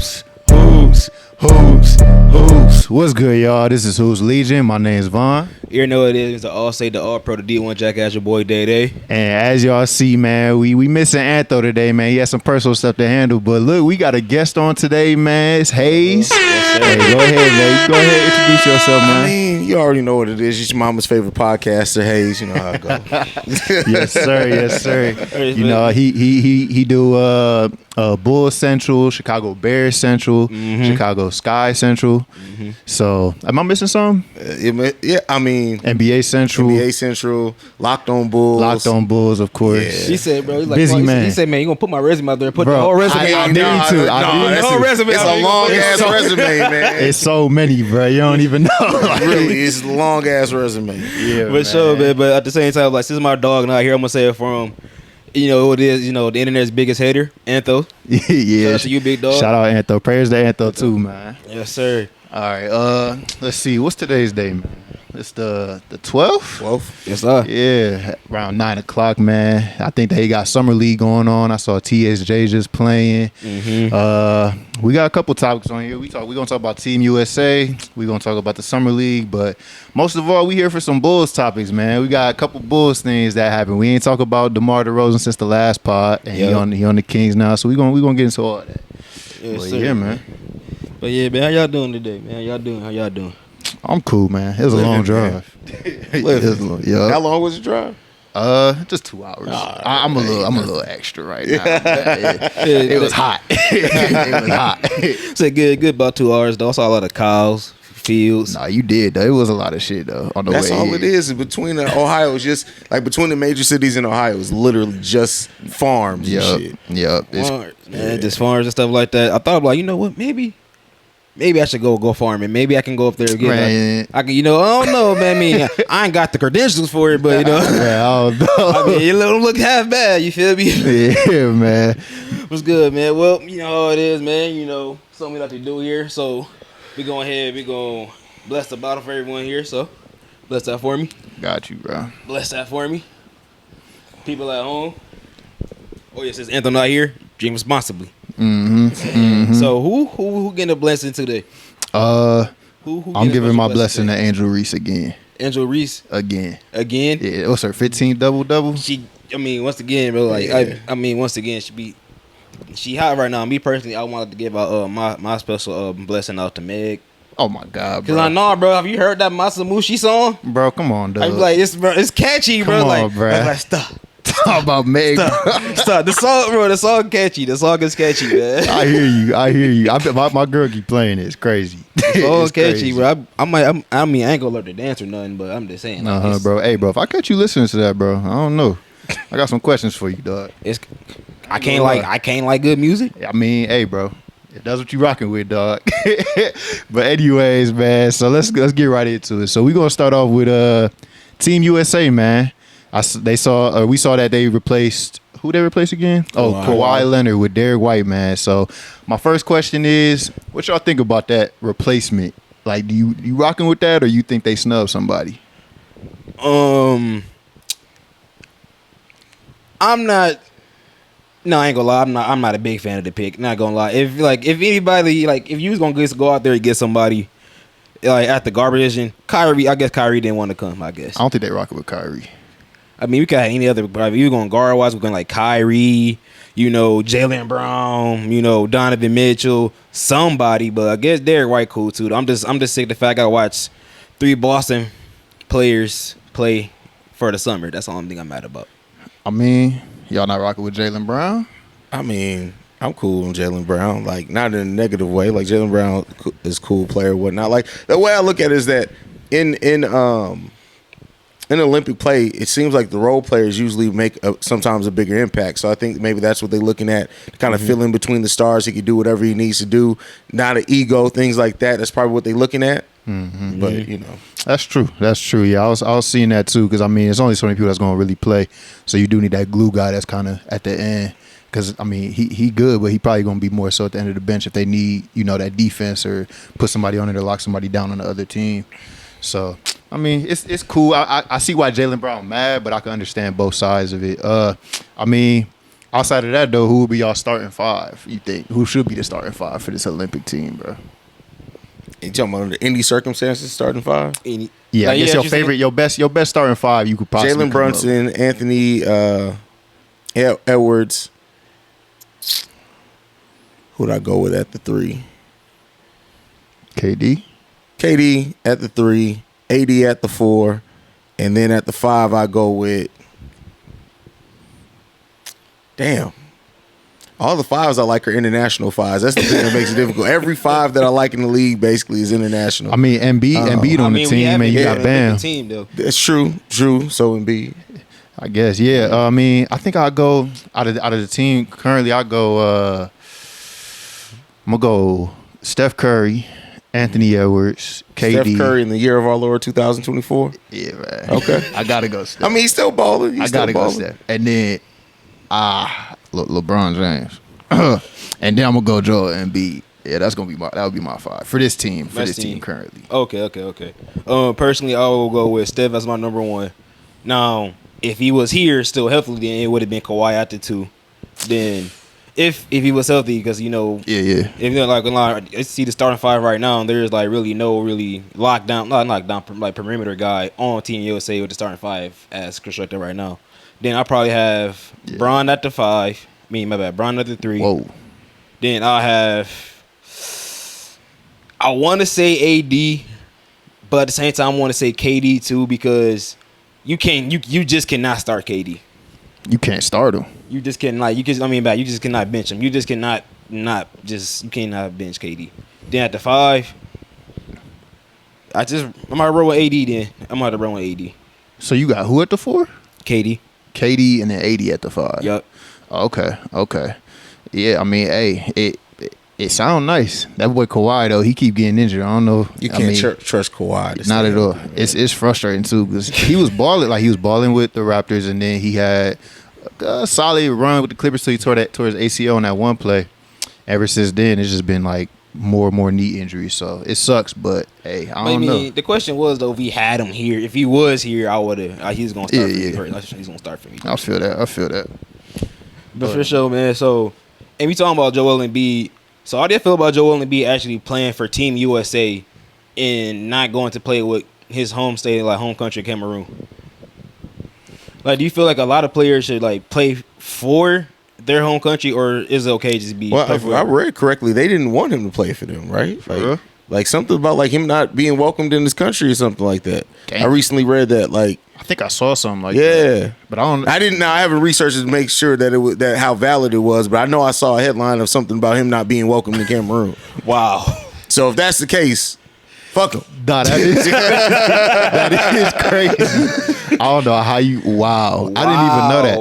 Hoops. What's good, y'all? This is Hoops Legion. My name's Vaughn. You know it is the All-State, the All-Pro, the D1 Jackass, your boy Day. And as y'all see, man, we missing Antho today, man. He has some personal stuff to handle. But look, we got a guest on today, man. It's Haize. Hey, go ahead, man. Go ahead, introduce yourself, man. I mean, you already know what it is. It's your mama's favorite podcaster, Haize. You know how it goes. Yes, sir. You know, he do Bulls Central, Chicago Bears Central, Chicago Sky Central. So, am I missing something? Yeah, I mean, NBA Central, Locked on Bulls, of course. Yeah. He said, bro, he's like, busy man. He said, man, you gonna put my resume out there, put bro, the whole resume I out dare there. you to. It's a long ass resume, man. It's so many, bro. You don't even know. Like, really, it's a long ass resume. Yeah, But sure, man. But at the same time, like, since my dog not here, I'm gonna say it for him. You know who it is. You know the internet's biggest hater, Antho. Yeah. Shout out to you, big dog. Shout out Antho. Prayers to Antho too, man. Yes, sir. All right. Let's see. What's today's day, man? It's the 12th? 12th? Yes, sir. Yeah, around 9 o'clock, man. I think they got Summer League going on. I saw TSJ just playing. We got a couple topics on here. We're going to talk about Team USA. We're going to talk about the Summer League. But most of all, we here for some Bulls topics, man. We got a couple Bulls things that happened. We ain't talk about Demar Derozan since the last pod. And he on the Kings now. So we're gonna get into all that. Yes, but sir. yeah, man. But yeah, man, how y'all doing today, man? How y'all doing? I'm cool, man. It was a long drive. How long was the drive? Just 2 hours. I'm a little extra right now. It was hot. It was hot. It's a good about 2 hours though. I saw a lot of cows, fields. Nah, you did though. It was a lot of shit though on the That's way. all it is. Between Ohio, it's just like between the major cities in Ohio, it's literally just farms and shit. Yep. Just farms and stuff like that. I thought about, you know what, maybe I should go farming. Maybe I can go up there again. Right. I can, I don't know, man. I mean, I ain't got the credentials for it, but I don't know. I mean, it don't look half bad. You feel me? Yeah, man. What's good, man? Well, you know how it is, man. You know something we like to do here, so we going ahead. We gonna bless the bottle for everyone here. So bless that for me. Got you, bro. Bless that for me. People at home. Oh yeah, since Anthem not here, drink responsibly. So who getting a blessing today? Who I'm giving my blessing to Angel Reese again. Angel Reese again. Yeah, what's her 15 double? Once again, bro. Like once again, she hot right now. Me personally, I wanted to give out my special blessing out to Meg. Oh my God, bro. Cause I know, bro. Have you heard that Masamushi song? Bro, come on, dog. I be like, it's catchy, bro. Come on, bro. I was like, stop. Talk about Meg. Stop. The song, bro. The song catchy. The song is catchy, man. I hear you. I bet my girl keep playing it. It's crazy. The song's catchy, bro. I ain't gonna learn to dance or nothing, but I'm just saying. Bro. Hey, bro. If I catch you listening to that, bro, I don't know. I got some questions for you, dog. I can't like good music. I mean, hey, bro. If that's what you rocking with, dog. But anyways, man. So let's get right into it. So we gonna start off with Team USA, man. We saw that they replaced who they replaced again? Kawhi Leonard with Derrick White, man. So my first question is, what y'all think about that replacement? Like, do you rocking with that, or you think they snubbed somebody? I'm not. No, I ain't gonna lie. I'm not a big fan of the pick. Not gonna lie. If anybody, if you was gonna go out there and get somebody like at the garbage position, Kyrie. I guess Kyrie didn't want to come. I guess. I don't think they rocking with Kyrie. I mean, we could have any other. If you going guard wise, we're going like Kyrie, Jaylen Brown, Donovan Mitchell, somebody. But I guess Derrick White cool too. I'm just sick of the fact I gotta watch 3 Boston players play for the summer. That's the only thing I'm mad about. I mean, y'all not rocking with Jaylen Brown? I mean, I'm cool on Jaylen Brown. Like, not in a negative way. Like, Jaylen Brown is a cool player, whatnot. Like, the way I look at it is that in Olympic play, it seems like the role players usually make sometimes a bigger impact. So I think maybe that's what they're looking at, to kind of fill in between the stars. He can do whatever he needs to do, not an ego, things like that. That's probably what they're looking at. But that's true. Yeah, I was seeing that too, because I mean, it's only so many people that's going to really play. So you do need that glue guy that's kind of at the end. Because I mean, he good, but he probably going to be more so at the end of the bench if they need that defense or put somebody on it or lock somebody down on the other team. So I mean, it's cool. I see why Jaylen Brown mad, but I can understand both sides of it. I mean, Outside of that, though, who would be y'all starting five? You think who should be the starting five for this Olympic team, bro? You talking about under any circumstances starting five? Yeah, I guess your favorite, your best starting five. You could possibly Jalen Brunson, Anthony Edwards. Who'd I go with at the 3? KD at the 3, AD at the 4, and then at the 5 I go with. Damn. All the 5s I like are international 5s. That's the thing that makes it difficult. Every 5 that I like in the league basically is international. I mean, Embiid on the team, and you got Bam. Team, though. That's true. So Embiid. I guess, yeah. I mean, I think I'll go out of the team currently. I'll go. I'm gonna go Steph Curry, Anthony Edwards, KD. Steph Curry in the year of our Lord 2024. Yeah, man. Okay. I gotta go Steph. I mean, he's still balling. I gotta go Steph, and then LeBron James, and then I'm gonna go Joel Embiid. Yeah, that would be my 5 for this team. Currently. Okay. Personally, I will go with Steph as my number 1. Now, if he was here still healthy, then it would have been Kawhi at the 2. Then, if he was healthy, because yeah. If you know, like I see the starting 5 right now, there's like really no lockdown, not lockdown, like perimeter guy on Team USA with the starting 5 as constructed right now. Then I probably have Bron at the 5. Bron at the 3. Whoa. Then I'll have. I want to say AD, but at the same time I want to say KD too, because you just cannot start KD. You can't start him. You just can't you just cannot bench him. You just cannot you cannot bench KD. Then at the 5, I might roll with AD. Then I might roll with AD. So you got who at the 4? KD, and then AD at the 5. Yep. Okay. Yeah, I mean, hey, it sounds nice. That boy Kawhi though, he keep getting injured. I don't know. You can't trust Kawhi. Not at all. It's frustrating too, because he was balling with the Raptors, and then he had a solid run with the Clippers till he tore his ACL on that one play. Ever since then, it's just been like more and more knee injuries. So it sucks, but hey, I don't know. The question was though, if he had him here, if he was here, I would have. He was gonna start for me. He's gonna start for me. I feel that. But for sure, man. So, and we talking about Joel Embiid. So how do you feel about Joel Embiid actually playing for Team USA and not going to play with his home state, like home country, Cameroon? Like, do you feel like a lot of players should like play for their home country, or is it okay just be? Well, if I read correctly, they didn't want him to play for them, right? Like something about like him not being welcomed in this country or something like that. Damn. I recently read that. Like, I think I saw something like that. yeah, but I didn't. I haven't researched it to make sure that it was how valid it was. But I know I saw a headline of something about him not being welcomed in Cameroon. Wow. So if that's the case, fuck him. Nah, that is crazy. I don't know how you. Wow. I didn't even know that.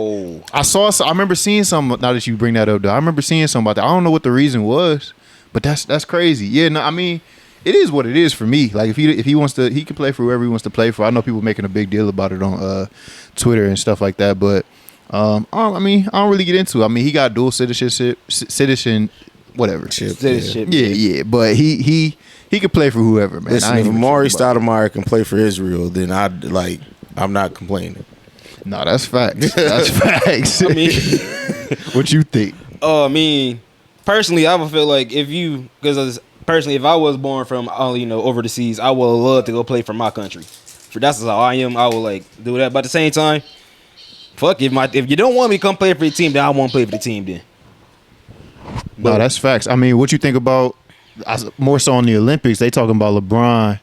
I remember seeing something. Now that you bring that up, though, I remember seeing something about that. I don't know what the reason was, but that's crazy. Yeah, no, I mean, it is what it is for me. Like if he wants to, he can play for whoever he wants to play for. I know people making a big deal about it on Twitter and stuff like that, but I don't really get into it. I mean, he got dual citizenship, whatever. Citizenship. Yeah. But he could play for whoever, man. Listen, if Amari Stoudemire can play for Israel, then I'm not complaining. No, that's facts. That's facts. I mean, what you think? I mean, personally, I would feel like if I was born from over the seas, I would love to go play for my country. That's how I am. I would like do that. But at the same time, fuck if you don't want me to come play for the team, then I won't play for the team then. No, that's facts. I mean, what you think about more so on the Olympics? They talking about LeBron.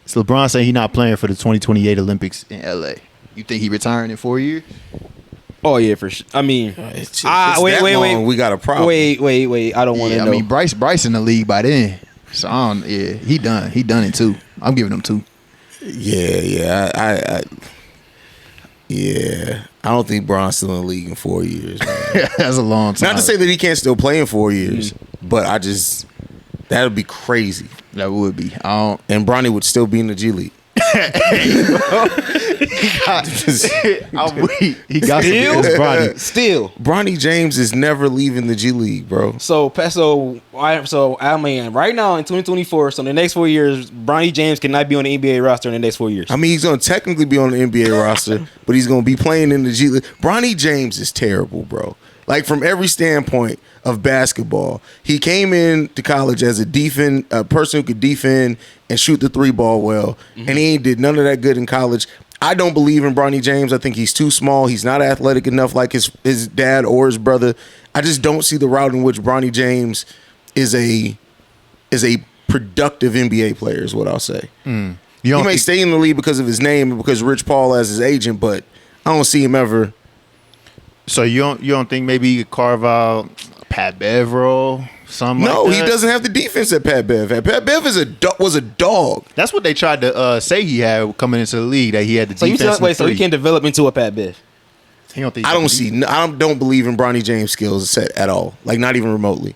So LeBron saying he not playing for the 2028 Olympics in LA. You think he retiring in 4 years? Oh yeah, for sure. I mean, wait. We got a problem. Wait. I don't want to know. I mean, Bryce in the league by then. So he done it too. I'm giving him 2. Yeah. I don't think Bron's still in the league in 4 years, man. That's a long time. Not to say that he can't still play in 4 years, but that would be crazy. That would be. And Bronny would still be in the G League. He got to be Bronny. Still, Bronny James is never leaving the G League, bro. So I mean, right now in 2024, so in the next 4 years, Bronny James cannot be on the NBA roster in the next 4 years. I mean, he's going to technically be on the NBA roster, but he's going to be playing in the G League. Bronny James is terrible, bro. Like from every standpoint of basketball, he came in to college as a person who could defend and shoot the 3-ball well, and he ain't did none of that good in college. I don't believe in Bronny James. I think he's too small. He's not athletic enough like his dad or his brother. I just don't see the route in which Bronny James is a productive NBA player, is what I'll say. He may stay in the league because of his name and because Rich Paul as his agent, but I don't see him ever. So you don't think maybe he could carve out Pat Bev role? No, he doesn't have the defense that Pat Bev had. Pat Bev was a dog. That's what they tried to say he had coming into the league, that he had the defense. So he can't develop into a Pat Bev. I don't believe in Bronny James' skills set at all. Like not even remotely.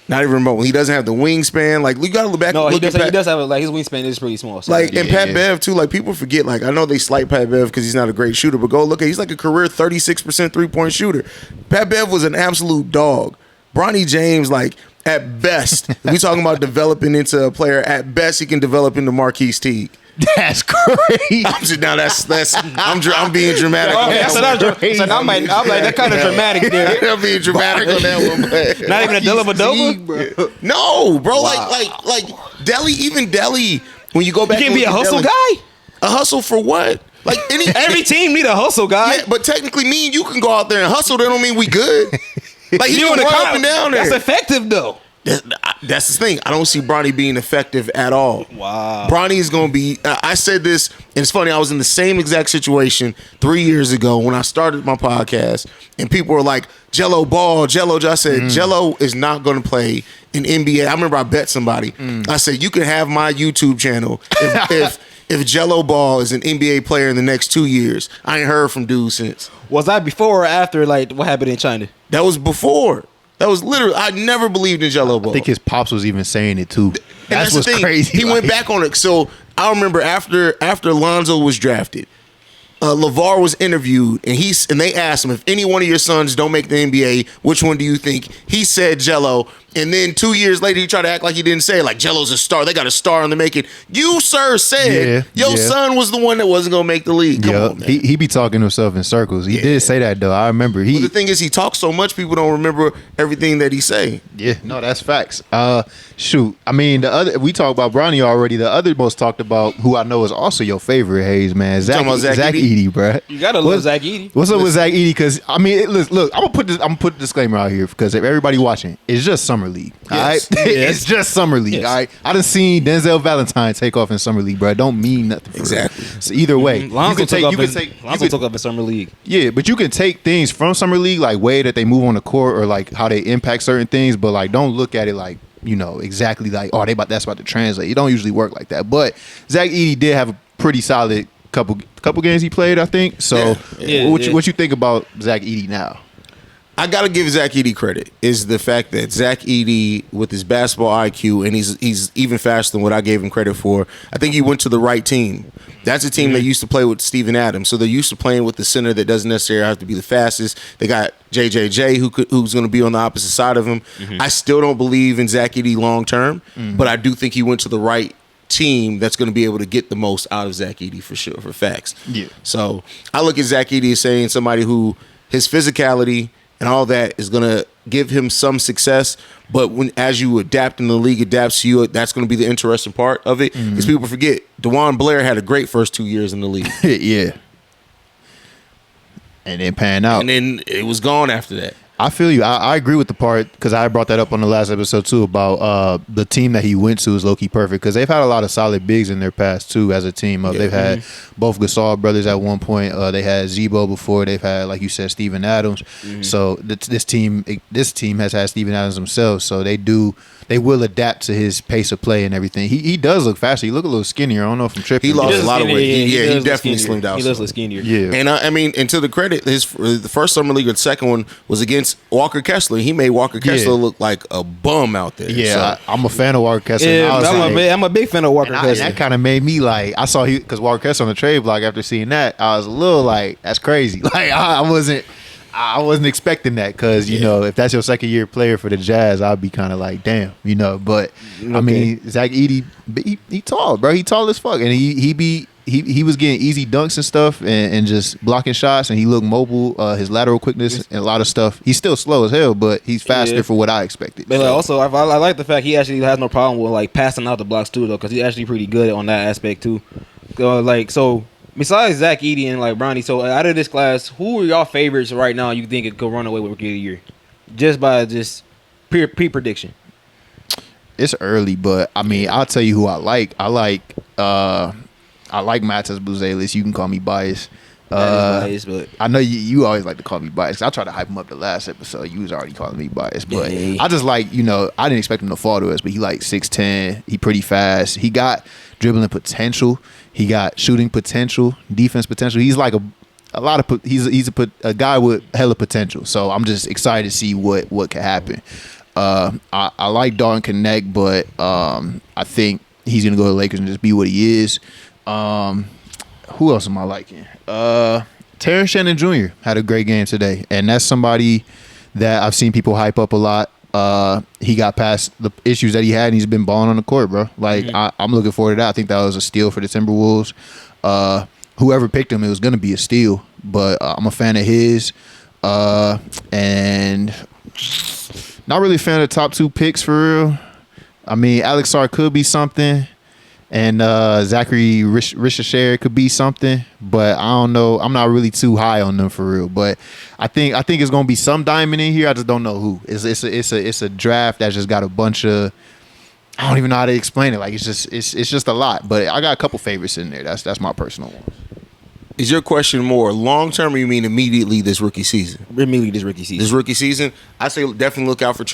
Not even remotely. He doesn't have the wingspan. Like, you got to look back. No, he does have his wingspan is pretty small. So. Like, and Pat Bev, too, like, people forget, like, I know they slight Pat Bev because he's not a great shooter, but go look at he's like a career 36% three-point shooter. Pat Bev was an absolute dog. Bronny James, like, at best, if we talking about developing into a player, at best, he can develop into Marquise Teague. That's crazy. I'm being dramatic. I'm like, that kind of dramatic there. I'm being dramatic on that one, but not even a Dellavedova? No, bro. Like Delly. When you go back, you can't be a hustle guy. A hustle for what? Like every team need a hustle guy. Yeah, but technically, me and you can go out there and hustle. That don't mean we good. Like you run up and down there. That's effective though. That's the thing. I don't see Bronny being effective at all. Wow. Bronny is going to be... I said this, and it's funny. I was in the same exact situation 3 years ago when I started my podcast, and people were like, Jello ball, Jello. I said, Jello is not going to play in NBA. I remember I bet somebody. I said, you can have my YouTube channel if Jello Ball is an NBA player in the next 2 years. I ain't heard from dude since. Was that before or after, like, what happened in China? That was before. That was literally, I never believed in Jello Ball. I think his pops was even saying it too. That's what's crazy. He went back on it. So I remember after Lonzo was drafted, LeVar was interviewed, and they asked him, if any one of your sons don't make the NBA, which one do you think? He said Jello. And then 2 years later, he tried to act like he didn't say it. Like, Jello's a star. They got a star in the making. You, sir, said your son was the one that wasn't going to make the league. Come on, man. He be talking to himself in circles. He did say that, though. I remember. But the thing is, he talks so much, people don't remember everything that he say. Yeah, no, that's facts. Shoot. I mean, we talked about Bronny already. The other most talked about, who I know is also your favorite, Haize, man. Zach Edey, bro. You got to love Zach Edey. What's up with Zach Edey? Because, I mean, look, I'm going to put a disclaimer out here because if everybody watching, it's just summer league. Yes. All right? Yes. It's just summer league. Yes. All right. I done seen Denzel Valentine take off in summer league, bro. It don't mean nothing. Exactly. So either way, Lonzo took up in summer league. Yeah, but you can take things from summer league, like way that they move on the court or like how they impact certain things, but like don't look at it like, you know, exactly like, oh, that's about to translate. It don't usually work like that. But Zach Edey did have a pretty solid couple games he played, I think. So what you think about Zach Edey now? I gotta give Zach Edey credit is the fact that Zach Edey, with his basketball IQ, and he's even faster than what I gave him credit for. I think he went to the right team. That's a team that used to play with Steven Adams, so they're used to playing with the center that doesn't necessarily have to be the fastest. They got JJJ who's going to be on the opposite side of him. I still don't believe in Zach Edey long term, but I do think he went to the right team that's going to be able to get the most out of Zach Edey for sure, for facts. Yeah. So I look at Zach Edey as saying somebody who his physicality and all that is going to give him some success, but as you adapt and the league adapts to you, that's going to be the interesting part of it. Because people forget, DeJuan Blair had a great first 2 years in the league. Yeah. And then pan out. And then it was gone after that. I feel you. I agree with the part, because I brought that up on the last episode too, about the team that he went to is low-key perfect, because they've had a lot of solid bigs in their past too as a team. They've had both Gasol brothers at one point. They had Zebo before. They've had, like you said, Steven Adams. So this team has had Steven Adams themselves. So they will adapt to his pace of play and everything. He does look faster. He look a little skinnier. I don't know if I'm tripping. He lost a lot of weight. He definitely slimmed out. He does look skinnier. Yeah. And I mean, and to the credit, the first summer league or the second one was against Walker Kessler. He made Walker Kessler look like a bum out there. Yeah, so I'm a fan of Walker Kessler. Yeah, I'm a big fan of Walker Kessler. That kind of made me like, I saw because Walker Kessler on the trade block, after seeing that, I was a little like, that's crazy. Like I wasn't expecting that, because you know, if that's your second year player for the Jazz, I'd be kind of like, damn, you know. But I mean, Zach Edey, he tall, bro. He tall as fuck, and he be he was getting easy dunks and stuff and just blocking shots, and he looked mobile. His lateral quickness and a lot of stuff. He's still slow as hell, but he's faster for what I expected. But also, I like the fact he actually has no problem with like passing out the blocks too, though, because he's actually pretty good on that aspect too. So besides Zach Edey and like Bronny, so out of this class, who are y'all favorites right now? You think it could run away with Rookie of the Year, just by pre-prediction? It's early, but I mean, I'll tell you who I like. I like Matas Buzelis. You can call me biased. Biased, but I know you always like to call me biased. I tried to hype him up the last episode. You was already calling me biased, but I just like, I didn't expect him to fall to us, but he like 6'10". He pretty fast. He got dribbling potential. He got shooting potential, defense potential. He's like he's a guy with hella potential. So I'm just excited to see what can happen. I like Dalton Connect, but I think he's gonna go to the Lakers and just be what he is. Who else am I liking? Terrence Shannon Jr. had a great game today, and that's somebody that I've seen people hype up a lot. He got past the issues that he had, and he's been balling on the court, bro. Like I'm looking forward to that. I think that was a steal for the Timberwolves. Whoever picked him, it was gonna be a steal, but I'm a fan of his, and not really a fan of the top 2 picks for real. I mean, Alex Sarr could be something, and Zachary Richardson could be something, but I don't know. I'm not really too high on them for real. But I think it's gonna be some diamond in here. I just don't know who. It's a draft that's just got a bunch of. I don't even know how to explain it. Like it's just a lot. But I got a couple favorites in there. That's my personal one. Is your question more long term, or you mean immediately this rookie season? Immediately this rookie season. This rookie season, I say definitely look out for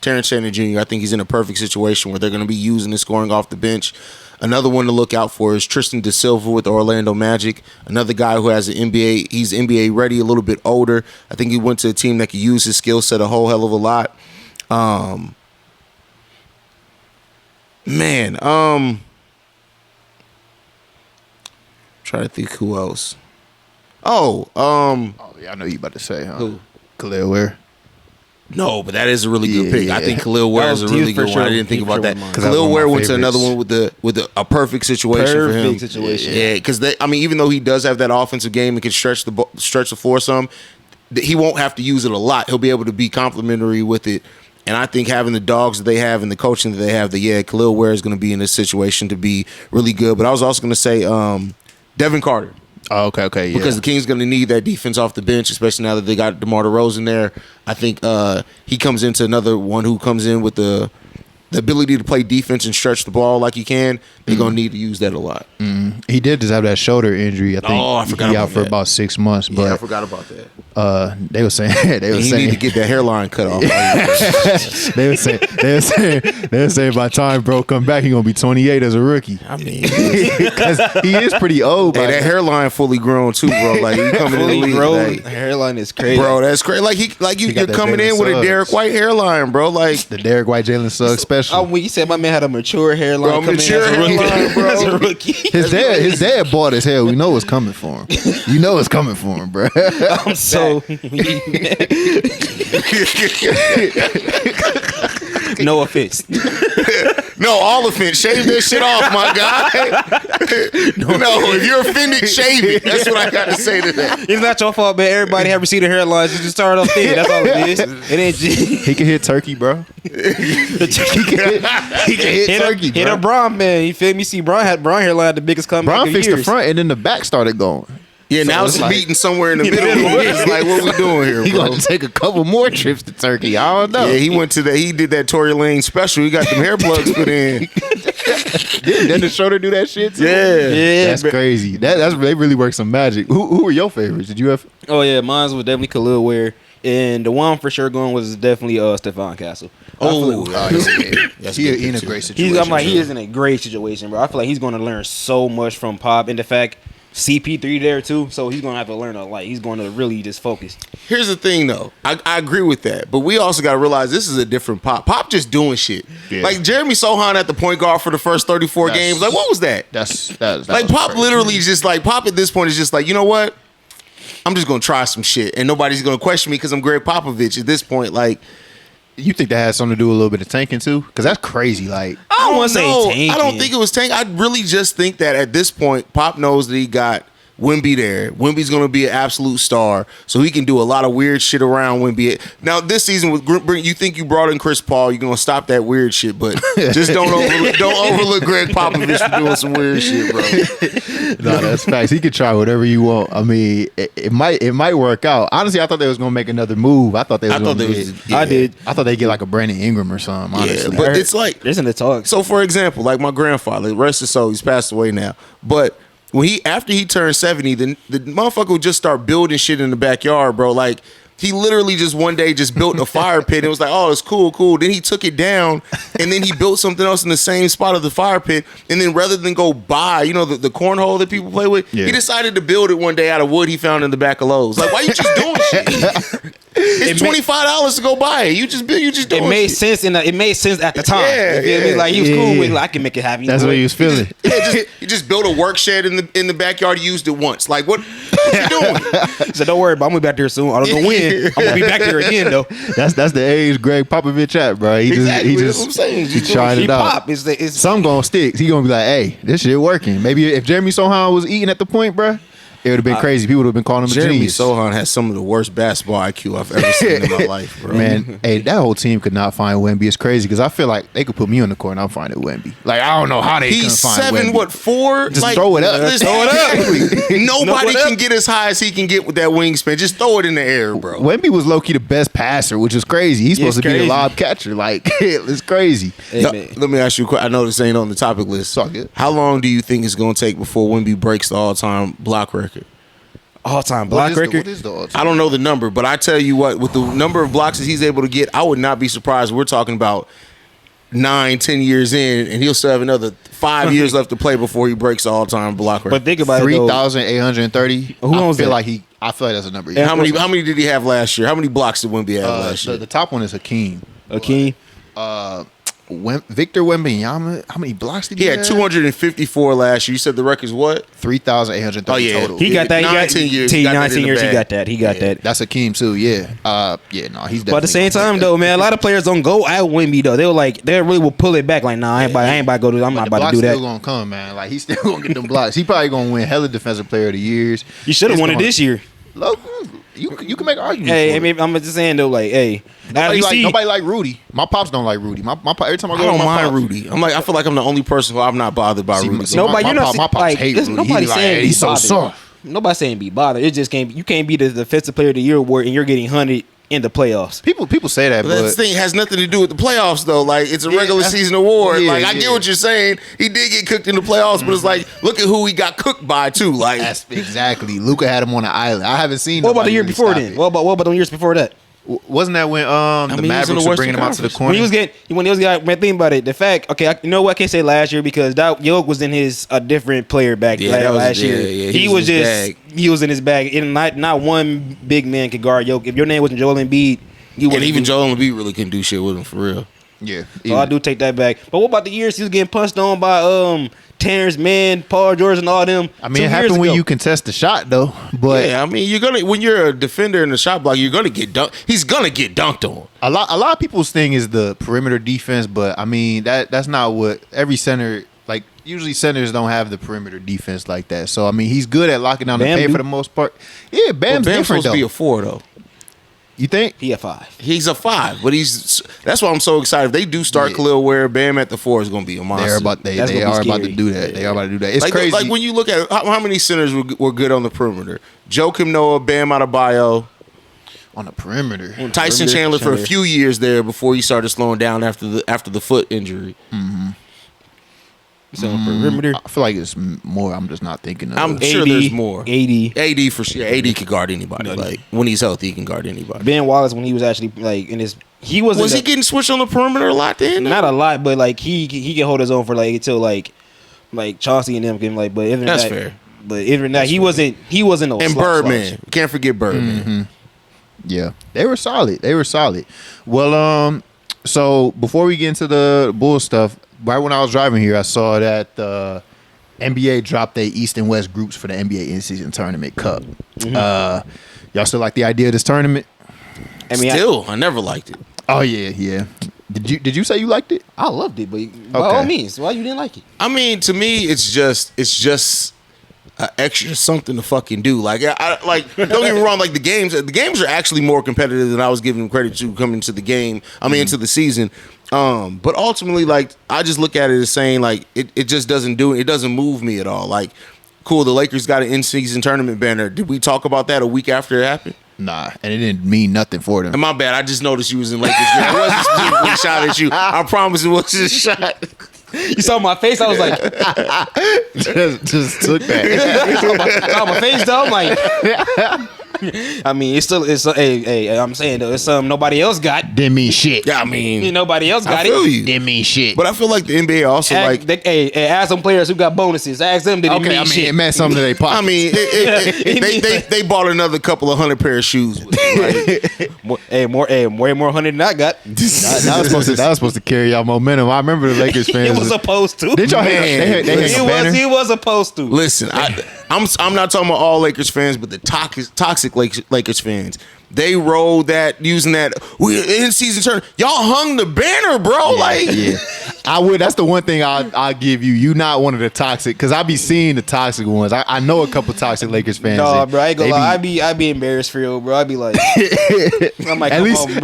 Terrence Shannon Jr. I think he's in a perfect situation where they're going to be using his scoring off the bench. Another one to look out for is Tristan Da Silva with the Orlando Magic. Another guy who has an NBA. He's NBA ready, a little bit older. I think he went to a team that could use his skill set a whole hell of a lot. Try to think who else. Oh yeah, I know you about to say, huh? Who? Khalil Ware. No, but that is a really good pick. Yeah. I think Khalil Ware is a really good one. I didn't think about that. Khalil Ware went to another one with a perfect situation for him. Perfect situation. Yeah, because even though he does have that offensive game and can stretch the floor some, he won't have to use it a lot. He'll be able to be complimentary with it. And I think having the dogs that they have and the coaching that they have, Khalil Ware is going to be in this situation to be really good. But I was also going to say Devin Carter. Oh, okay, yeah. Because the Kings going to need that defense off the bench, especially now that they got DeMar DeRozan there. I think he comes into another one who comes in with the ability to play defense and stretch the ball like he can. They're going to need to use that a lot. He did just have that shoulder injury. I think I forgot he about out for that. about 6 months. But Yeah, I forgot about that. They were saying He need to get that hairline cut off. they were saying by the time bro come back, he gonna be 28 as a rookie. I mean, Because he is pretty old. hey, that hairline fully grown too, bro. Like you coming in the league, like, hairline is crazy, bro. That's crazy. You're that coming in Jalen with a Suggs. Derrick White hairline, bro. Like the Derrick White Jalen Suggs special. When you said my man had a mature hairline, Bro, coming mature in as a rookie, hairline, bro. as a rookie. His dad bought as hell. We know it's coming for him. You know it's coming for him, bro. I'm so no offense. no, all offense. Shave that shit off, my guy. no, if you're offended, shave it. That's what I got to say to that. It's not your fault, man. Everybody have receded hairlines. You just start off thin. That's all it is. It ain't just He can hit turkey, bro. He can hit turkey, bro. hit a Bron, man. You feel me? See, Bron hairline the biggest comeback Bron in fixed years. the front, and then the back started going. Yeah, now it's like- meeting somewhere in the middle. It's like, what we doing here, He bro? gonna take a couple more trips to Turkey. I don't know. Yeah, he did that Tory Lane special. He got them hair plugs put in. Didn't the shoulder do that shit too? Yeah, That's bro. crazy. They really work some magic. Who were your favorites? Did you have? Oh yeah, mine was definitely Khalil Ware, and the one for sure going was definitely Stephon Castle. He in a great situation. He is in a great situation, bro. I feel like he's going to learn so much from Pop, and the fact CP3 there too, so he's going to have to learn a lot. He's going to really just focus. Here's the thing, though. I agree with that, but we also got to realize this is a different Pop. Pop just doing shit. Yeah. Like Jeremy Sohan at the point guard for the first 34 games. Like, what was that? That Like was Pop crazy. literally just like Pop at this point is just like, you know what? I'm just gonna try some shit, and nobody's gonna question me because I'm Greg Popovich at this point. Like, You think that has something to do with a little bit of tanking too? Because that's crazy. Like, I don't want to say tanking. I don't think it was tank. I really just think that at this point, Pop knows that he got Wemby there. Wemby's going to be an absolute star, so he can do a lot of weird shit around Wemby. Now, this season, you think you brought in Chris Paul, you're going to stop that weird shit, but just don't overlook Greg Popovich for doing some weird shit, bro. no, that's facts. He could try whatever you want. I mean, it might work out. Honestly, I thought they was going to make another move. I thought I thought they'd get like a Brandon Ingram or something, honestly. Yeah, but it's like, there's in the talk. So, for example, like my grandfather, rest his soul, he's passed away now, but after he turned 70, the motherfucker would just start building shit in the backyard, bro. Like, he literally just one day just built a fire pit. And it was like, oh, it's cool. Then he took it down, and then he built something else in the same spot of the fire pit. And then rather than go buy, the cornhole that people play with, he decided to build it one day out of wood he found in the back of Lowe's. Like, why you just doing shit? It's $25 to go buy it. You just doing it made shit. sense it made sense at the time. Yeah, you feel me? Like, he was cool with it. Like, I can make it happen. That's what he was feeling. He just built a work shed in the backyard. He used it once. Like, what you doing? He said, don't worry, but I'm gonna be back there soon. I don't know when. I'm gonna be back there again though. That's the age Greg Popovich at, bro. He just trying it out. Some gonna stick. He gonna be like, hey, this shit working. Maybe if Jeremy Sohan was eating at the point, bro, it would have been crazy. People would have been calling him a Jeremy genius. Sohan has some of the worst basketball IQ I've ever seen in my life, bro. Man, hey, that whole team could not find Wemby. It's crazy because I feel like they could put me on the court and I'm finding Wemby. Like, I don't know how they can find Wemby. He's 7'4"? Just throw it up. Just throw it up. Nobody can get as high as he can get with that wingspan. Just throw it in the air, bro. Wemby was low-key the best passer, which is crazy. He's supposed to be a lob catcher. Like, it's crazy. Hey, let me ask you a question. I know this ain't on the topic list. It's all good. How long do you think it's going to take before Wemby breaks the all-time block record? All-time block record? What is the all-time? I don't know the number, but I tell you what, with the number of blocks that he's able to get, I would not be surprised. We're talking about 9-10 years in, and he'll still have another 5 years left to play before he breaks the all-time block record. But think about 3,830. Who owns that? I feel like that's a number. And how many did he have last year? How many blocks did Wemby have last year? The top one is Hakeem. Victor Wembanyama, how many blocks did he have? He had 254 last year. You said the record's what? 3,830 total. He got that. 19 years. 19 years. He got that. He got that. That's Hakeem too. Yeah. He's definitely. But at the same time, though, man, a lot of players don't go at Wemby though. They really will pull it back. Like, nah, I ain't about to go to. I'm not about to do that. Still gonna come, man. Like, he's still gonna get them blocks. He probably gonna win hella defensive player of the years. He should have won it this year. Look, you can make arguments. Hey, I mean, I'm just saying though, like, hey, nobody like Rudy. My pops don't like Rudy. My every time I go, I don't to my mind pops, Rudy. I feel like I'm the only person who I'm not bothered by Rudy. My pops hate Rudy. Nobody saying he's so soft. Nobody saying be bothered. It just can't. You can't be the defensive player of the year award and you're getting 100 in the playoffs. People say that, but that thing has nothing to do with the playoffs, though. Like, it's a regular season award. Yeah, I get what you're saying. He did get cooked in the playoffs, but it's like, look at who he got cooked by, too. Like, that's exactly. Luka had him on the island. I haven't seen. What about the year before then? What about the years before that? Wasn't that when the Mavericks were bringing him out to the corner? When he was man, think about it. The fact, okay, you know what? I can't say last year because Yoke was in a different player back last year. Yeah, he was in his bag. And not one big man could guard Yoke. If your name wasn't Joel Embiid, even Joel Embiid really couldn't do shit with him for real. Yeah, so I do take that back. But what about the years he was getting punched on by Terrence Mann, Paul George, and all them? I mean, it happened when you contest the shot, though. But yeah, I mean, when you're a defender in the shot block, you're gonna get dunked. He's gonna get dunked on. A lot of people's thing is the perimeter defense, but I mean that's not what every center. Like, usually centers don't have the perimeter defense like that. So I mean, he's good at locking down the paint for the most part. Yeah, Bam's different supposed though. To be a 4 though. You think? He a 5. He's a 5, but that's why I'm so excited. If they do start Khalil Ware, Bam at the 4 is going to be a monster. They are about to do that. They are about to do that. It's crazy. Like when you look at how many centers were good on the perimeter. Joakim Noah, Bam Adebayo. On the perimeter. Tyson Chandler for a few years there before he started slowing down after the foot injury. Mm-hmm. So perimeter. I feel like it's more. I'm just not thinking of. I'm sure there's more. AD for sure. AD can guard anybody. Like, when he's healthy, he can guard anybody. Ben Wallace, when he was actually like in his, he was he getting switched on the perimeter a lot then? Not a lot, but like he can hold his own for like until like Chauncey and them can like. But even that's that, fair. But even that, he wasn't no. And Birdman, can't forget Birdman. Mm-hmm. Yeah, they were solid. Well, so before we get into the Bulls stuff. Right when I was driving here, I saw that the NBA dropped their East and West groups for the NBA in-season tournament cup. Mm-hmm. Y'all still like the idea of this tournament? I mean, I never liked it. Oh yeah. Did you say you liked it? I loved it, but by all means, why you didn't like it? I mean, to me, it's just an extra something to fucking do. Like, don't get me wrong. Like the games are actually more competitive than I was giving them credit to coming to the game. I mean, into the season. But ultimately, like, I just look at it as saying, like, it just doesn't move me at all. Like, cool, the Lakers got an in-season tournament banner. Did we talk about that a week after it happened? Nah, and it didn't mean nothing for them. And my bad. I just noticed you was in Lakers. It wasn't specifically a shot at you. I promise it wasn't a shot. You saw my face. I was like, just took that. saw my face though. I'm like, I mean, it's hey, I'm saying though, it's something nobody else got. Didn't mean shit. Yeah, I mean, nobody else got I feel it. you. Didn't mean shit. But I feel like the NBA also ask some players who got bonuses. Ask them did it mean shit. It meant something to their pockets. I mean, they bought another couple of $100 pair of shoes with it, right? Way more hundred than I got. that was supposed to carry y'all momentum. I remember the Lakers fans. It was supposed to. Did y'all have a banner? He was supposed to. Listen, I'm not talking about all Lakers fans, but the toxic Lakers fans. They rolled that using that in season turn. Y'all hung the banner, bro. I would. That's the one thing I'll give you. You not one of the toxic, because I be seeing the toxic ones. I know a couple toxic Lakers fans. No, bro, I ain't gonna lie. I be embarrassed for you, bro. I be like, I'm like, at least you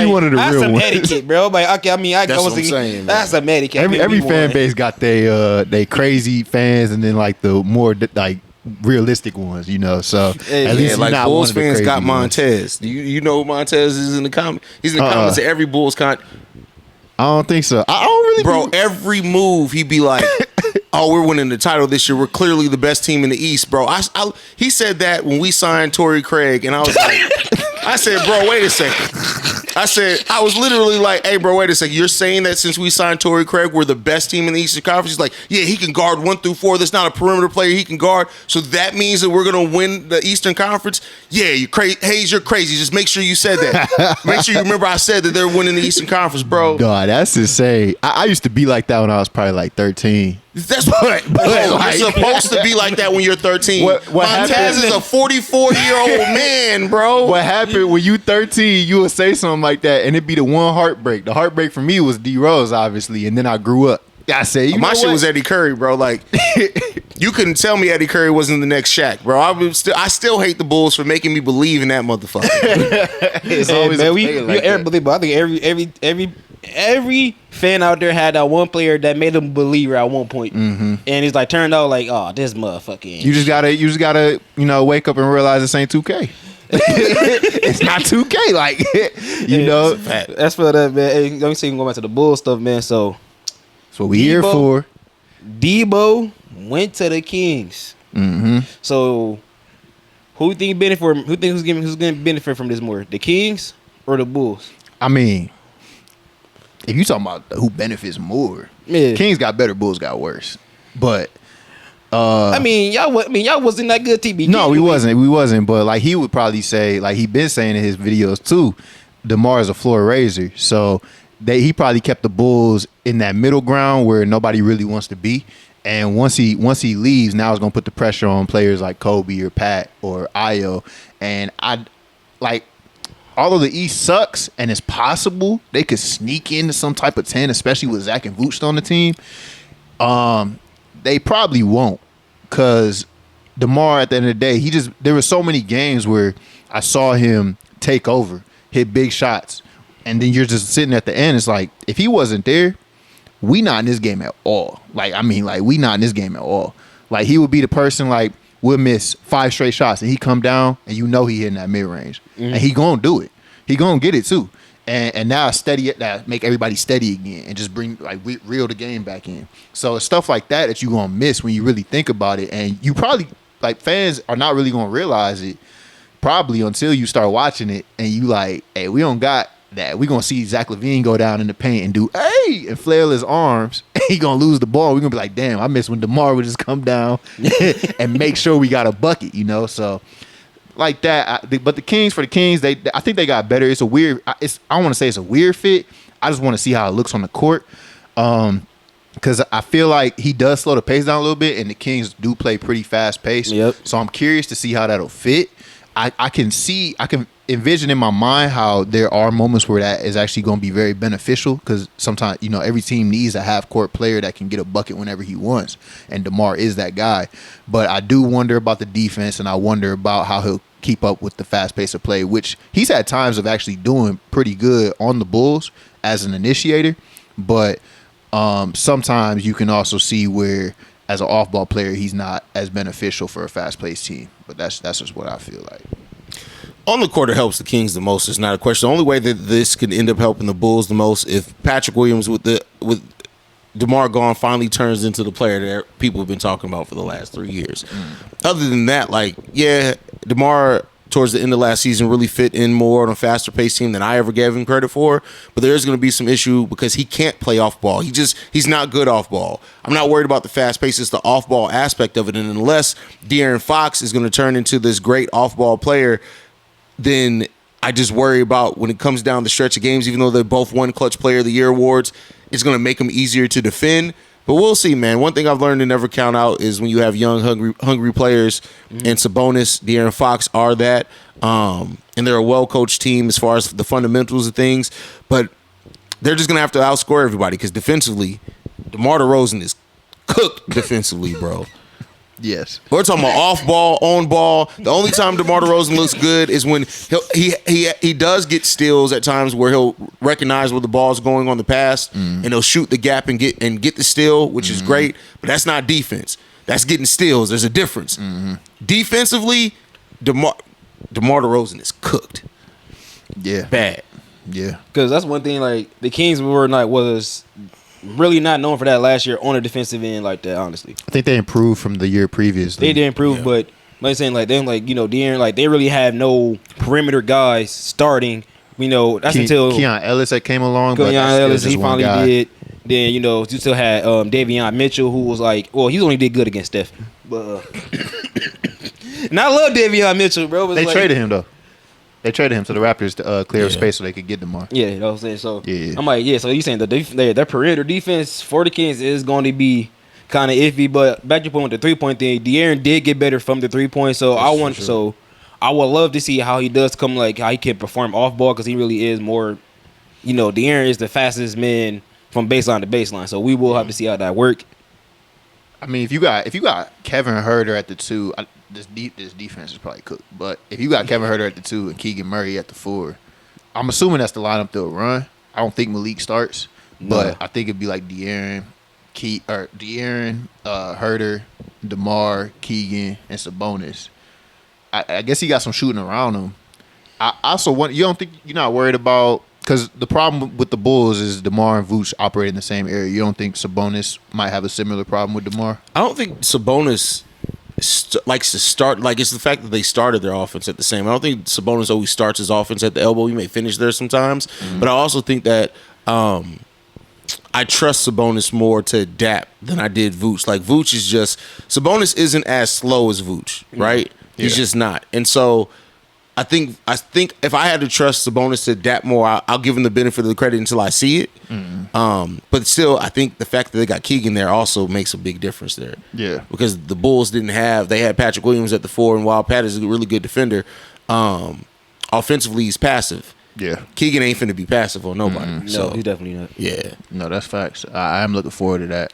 one of the real ones. That's some ones. etiquette, bro. I'm like, okay, I mean, That's what I'm saying, that's some etiquette. Every fan base got they crazy fans, and then like the more like realistic ones, you know. So at least like not Bulls one of the fans crazy got ones. Montez. You know who Montez is in the comment. He's in the comments of every Bulls I don't think so. I don't really, bro. Every move he be like, "Oh, we're winning the title this year. We're clearly the best team in the East, bro." He said that when we signed Torrey Craig, and I was like, I said, "Bro, wait a second." I was literally like, "Hey, bro, wait a second. You're saying that since we signed Torrey Craig, we're the best team in the Eastern Conference?" He's like, "Yeah, he can guard 1 through 4. That's not a perimeter player. He can guard. So that means that we're gonna win the Eastern Conference." Yeah, you're crazy. Haize, you're crazy. Just make sure you said that. Make sure you remember I said that they're winning the Eastern Conference, bro. God, that's insane. I used to be like that when I was probably like 13. That's what you're supposed to be like that when you're 13. What Montez is a 44-year-old man, bro. What happened when you 13, you would say something like that, and it'd be the one heartbreak. The heartbreak for me was D Rose, obviously, and then I grew up. I say, my shit was Eddie Curry, bro. Like, you couldn't tell me Eddie Curry wasn't the next Shaq, bro. I still hate the Bulls for making me believe in that motherfucker. It's always I think every fan out there had that one player that made them a believer at one point. Mm-hmm. And he's like turned out like, oh, this motherfucker. You just gotta wake up and realize this ain't 2K. It's not 2K, like know. That's for that, man. Hey, let me see. Going back to the Bulls stuff, man. So that's what we here for. Debo went to the Kings. Mm-hmm. So who think benefit? Who's going to benefit from this more? The Kings or the Bulls? I mean, if you talking about who benefits more, Yeah. Kings got better, Bulls got worse. But y'all wasn't that good, TB. no, we wasn't. But like he would probably say, like he been saying in his videos too, DeMar is a floor raiser. So he probably kept the Bulls in that middle ground where nobody really wants to be. And once he leaves, now it's gonna put the pressure on players like Kobe or Pat or Ayo. And although the East sucks and it's possible they could sneak into some type of 10, especially with Zach and Vooch on the team, they probably won't. Because DeMar, at the end of the day, there were so many games where I saw him take over, hit big shots, and then you're just sitting at the end. It's like, if he wasn't there, we not in this game at all. We not in this game at all. Like, he would be the person, like, we'll miss 5 straight shots, and he come down, and you know he hitting that mid-range. Mm-hmm. And he gonna do it. He gonna get it, too. And now that make everybody steady again and just bring, like, reel the game back in. So it's stuff like that you gonna miss when you really think about it. And you probably, like, fans are not really gonna realize it probably until you start watching it and you like, hey, we don't got that. We gonna see Zach Lavine go down in the paint and do, hey, and flail his arms. He gonna lose the ball. We're gonna be like, damn, I miss when DeMar would just come down and make sure we got a bucket, you know? So like that. But the Kings, I think they got better. It's a weird, I don't want to say it's a weird fit. I just want to see how it looks on the court. Because I feel like he does slow the pace down a little bit, and the Kings do play pretty fast pace. Yep. So I'm curious to see how that'll fit. I can envision in my mind how there are moments where that is actually going to be very beneficial because sometimes, every team needs a half-court player that can get a bucket whenever he wants, and DeMar is that guy. But I do wonder about the defense, and I wonder about how he'll keep up with the fast pace of play, which he's had times of actually doing pretty good on the Bulls as an initiator. But sometimes you can also see where, as an off-ball player, he's not as beneficial for a fast-paced team. But that's just what I feel like. On the court, it helps the Kings the most. It's not a question. The only way that this could end up helping the Bulls the most if Patrick Williams with DeMar gone finally turns into the player that people have been talking about for the last 3 years. Other than that, DeMar towards the end of last season really fit in more on a faster paced team than I ever gave him credit for. But there is going to be some issue because he can't play off ball. He's not good off ball. I'm not worried about the fast pace. It's the off ball aspect of it. And unless De'Aaron Fox is going to turn into this great off ball player, then I just worry about when it comes down the stretch of games, even though they both won Clutch Player of the Year awards, it's going to make them easier to defend. But we'll see, man. One thing I've learned to never count out is when you have young, hungry players, and Sabonis, De'Aaron Fox are that. And they're a well-coached team as far as the fundamentals of things. But they're just going to have to outscore everybody because defensively, DeMar DeRozan is cooked defensively, bro. Yes. We're talking about off ball, on ball. The only time DeMar DeRozan looks good is when he does get steals at times where he'll recognize where the ball's going on the pass and he'll shoot the gap and get the steal, which is great. But that's not defense. That's getting steals. There's a difference. Defensively, DeMar DeRozan is cooked. Yeah. Bad. Yeah. Because that's one thing, the Kings was really not known for that last year on the defensive end like that, honestly. I think they improved from the year previously. They did improve, but like I'm saying, De'Aaron, they really have no perimeter guys starting. That's until Keon Ellis that came along. Keon Ellis, he finally guy. did. Then, you still had Davion Mitchell, who was he only did good against Steph. But and I love Davion Mitchell, bro. They traded him, though. They traded him to the Raptors to clear up space so they could get DeMar. Yeah, you know what I'm saying? So, yeah. I'm like, so you saying their perimeter defense for the Kings is going to be kind of iffy, but back to your point with the 3-point thing, De'Aaron did get better from the 3-point, so I would love to see how he does how he can perform off ball because he really is more, De'Aaron is the fastest man from baseline to baseline, so we will have to see how that work. I mean, if you got Kevin Huerter at the 2, this defense is probably cooked. But if you got Kevin Huerter at the 2 and Keegan Murray at the 4, I'm assuming that's the lineup they'll run. I don't think Malik starts, but I think it'd be like De'Aaron, Huerter, DeMar, Keegan, and Sabonis. I guess he got some shooting around him. I also want you're not worried about because the problem with the Bulls is DeMar and Vooch operate in the same area. You don't think Sabonis might have a similar problem with DeMar? I don't think Sabonis likes to start. It's the fact that they started their offense at the same. I don't think Sabonis always starts his offense at the elbow. He may finish there sometimes, but I also think that I trust Sabonis more to adapt than I did Vooch. Vooch is just Sabonis isn't as slow as Vooch, right? Yeah. He's just not, and so. I think if I had to trust Sabonis to adapt more, I'll give him the benefit of the credit until I see it. But still, I think the fact that they got Keegan there also makes a big difference there. Yeah. Because the Bulls they had Patrick Williams at the 4, and while Pat is a really good defender, offensively he's passive. Yeah. Keegan ain't finna be passive on nobody. No, he's definitely not. Yeah. No, that's facts. I am looking forward to that.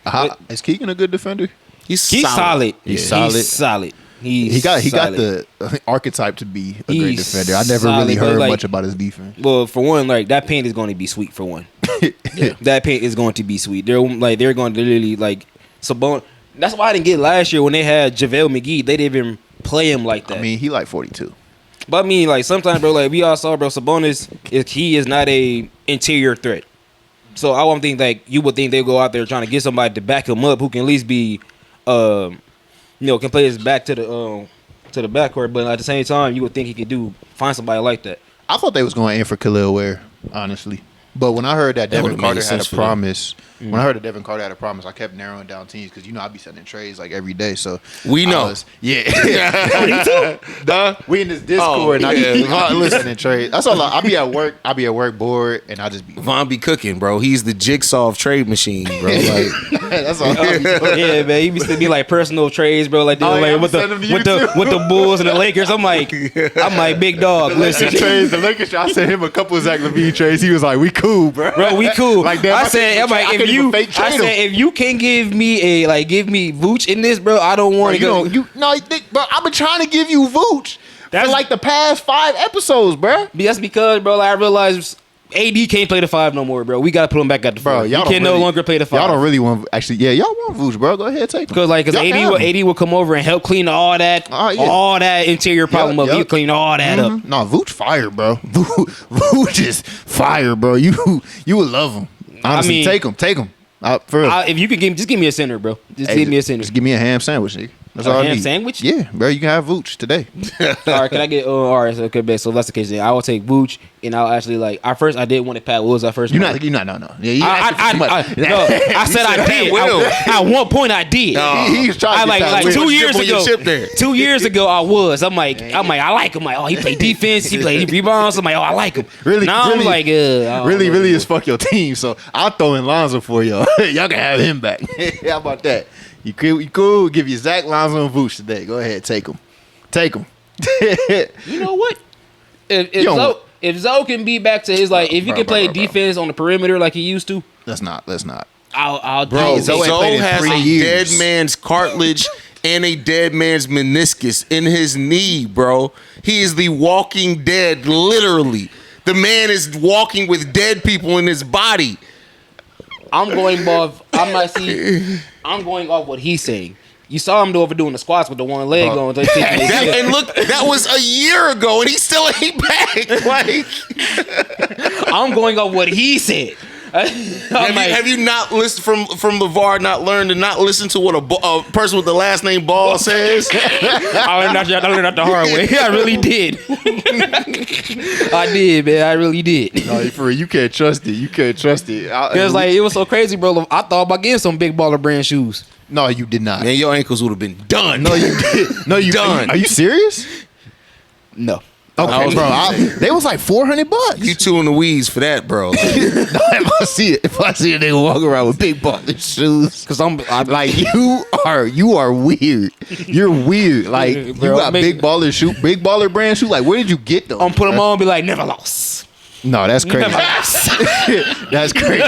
Is Keegan a good defender? He's solid. He's solid. He's solid. He got the archetype to be a great defender. I never really heard much about his defense. Well, for one, that paint is going to be sweet. For one, that paint is going to be sweet. They're going to literally Sabonis. That's why I didn't get last year when they had JaVale McGee. They didn't even play him like that. I mean, he 42. But I mean, sometimes, bro, we all saw, bro, Sabonis he is not a interior threat. So I won't think you would think they go out there trying to get somebody to back him up who can at least be can play his back to the backcourt, but at the same time, you would think he could find somebody like that. I thought they was going in for Khalil Ware, honestly. But when I heard that Devin would've made Carter had sense a for them. promise, when I heard that Devin Carter had a promise, I kept narrowing down teams because I be sending trades like every day. So We know. yeah. We in this Discord. And I be sending trades. That's all. I be at work. I be at work bored, and I just be. Von be cooking, bro. He's the jigsaw of trade machine, bro. Like, That's all. I be doing. Yeah, man. You used to be like personal trades, bro. Like, Oh, yeah, like I'm with sending them to you the too. with the Bulls and the Lakers. I'm like, big dog. Listen, Trades. The Lakers. I sent him a couple of Zach Lavine trades. He was like, "We cool, bro. bro, we cool. Like, damn, I said, I'm like, couldn't even fake trade him. if you can't give me give me Vooch in this, bro, I don't want to go. Bro. I've been trying to give you Vooch That's- for like the past 5 episodes, bro. That's because, bro, like, I realized AD can't play the 5 no more, bro. We gotta put him back at the 4. Bro, He y'all can no longer play the 5. Y'all don't really want. Actually, yeah, y'all want Vooch, bro. Go ahead, take him. Because Y'all can have him. AD will come over and help clean all that interior problem up. Yep. He'll clean all that up. No, Vooch fire, bro. Vooch is fire, bro. You would love him. Honestly, mean- take him. For real. If you could just give me a center, bro. Just Hey, give me a center. Just give me a ham sandwich, nigga. That's A all I ham need. sandwich? Yeah, bro. You can have Vooch today. All right, can I get? All right, so okay, bet. So if that's the case, then I will take Vooch, and I'll actually I did want to Pat Wills at first. No. Yeah, you asking for too much. No, I said I did. Will. At one point, I did. He's trying to I get like Pat 2 Wills. years Chip on your ago. chip there. 2 years ago, I was. I'm like, I like him. Like, oh, he played defense. He played rebounds. I'm like, oh, I like him. Really, Now I'm really- like, I don't know. Really is fuck your team. So I'll throw in Lonzo for y'all. Y'all can have him back. How about that? You cool? Give you Zach, Lonzo, and Vooch today. Go ahead, take them. Take them. You know what? You don't- If Zoe can be back to his if he Bro, can play bro. defense on the perimeter like he used to, Let's not. I'll Bro, do Zoe it. ain't played in has 3 a years. dead man's cartilage and a dead man's meniscus in his knee, bro. He is the walking dead, literally. The man is walking with dead people in his body. I'm going off. I'm going off what he's saying. You saw him doing the squats with the one leg on. And look, that was a year ago, and he still ain't back. Like, I'm going off what he said. have you not listened from LeVar? Not learned to not listen to what a person with the last name Ball says. I learned that the hard way. I really did. I did, man. I really did. No, for real, you can't trust it. You can't trust it. It was it was so crazy, bro. I thought about getting some big baller brand shoes. No, you did not. Man, your ankles would have been done. No, you did. No, you Done. Are you serious? No. Okay, bro. They was like $400. You two in the weeds for that, bro. If I see a nigga walk around with big baller shoes, Cause I'm like you are weird. You're weird. Like you Bro, got big baller brand shoe. Like where did you get them? I'm put them on and be like, never lost. No, that's crazy. Never lost. That's crazy.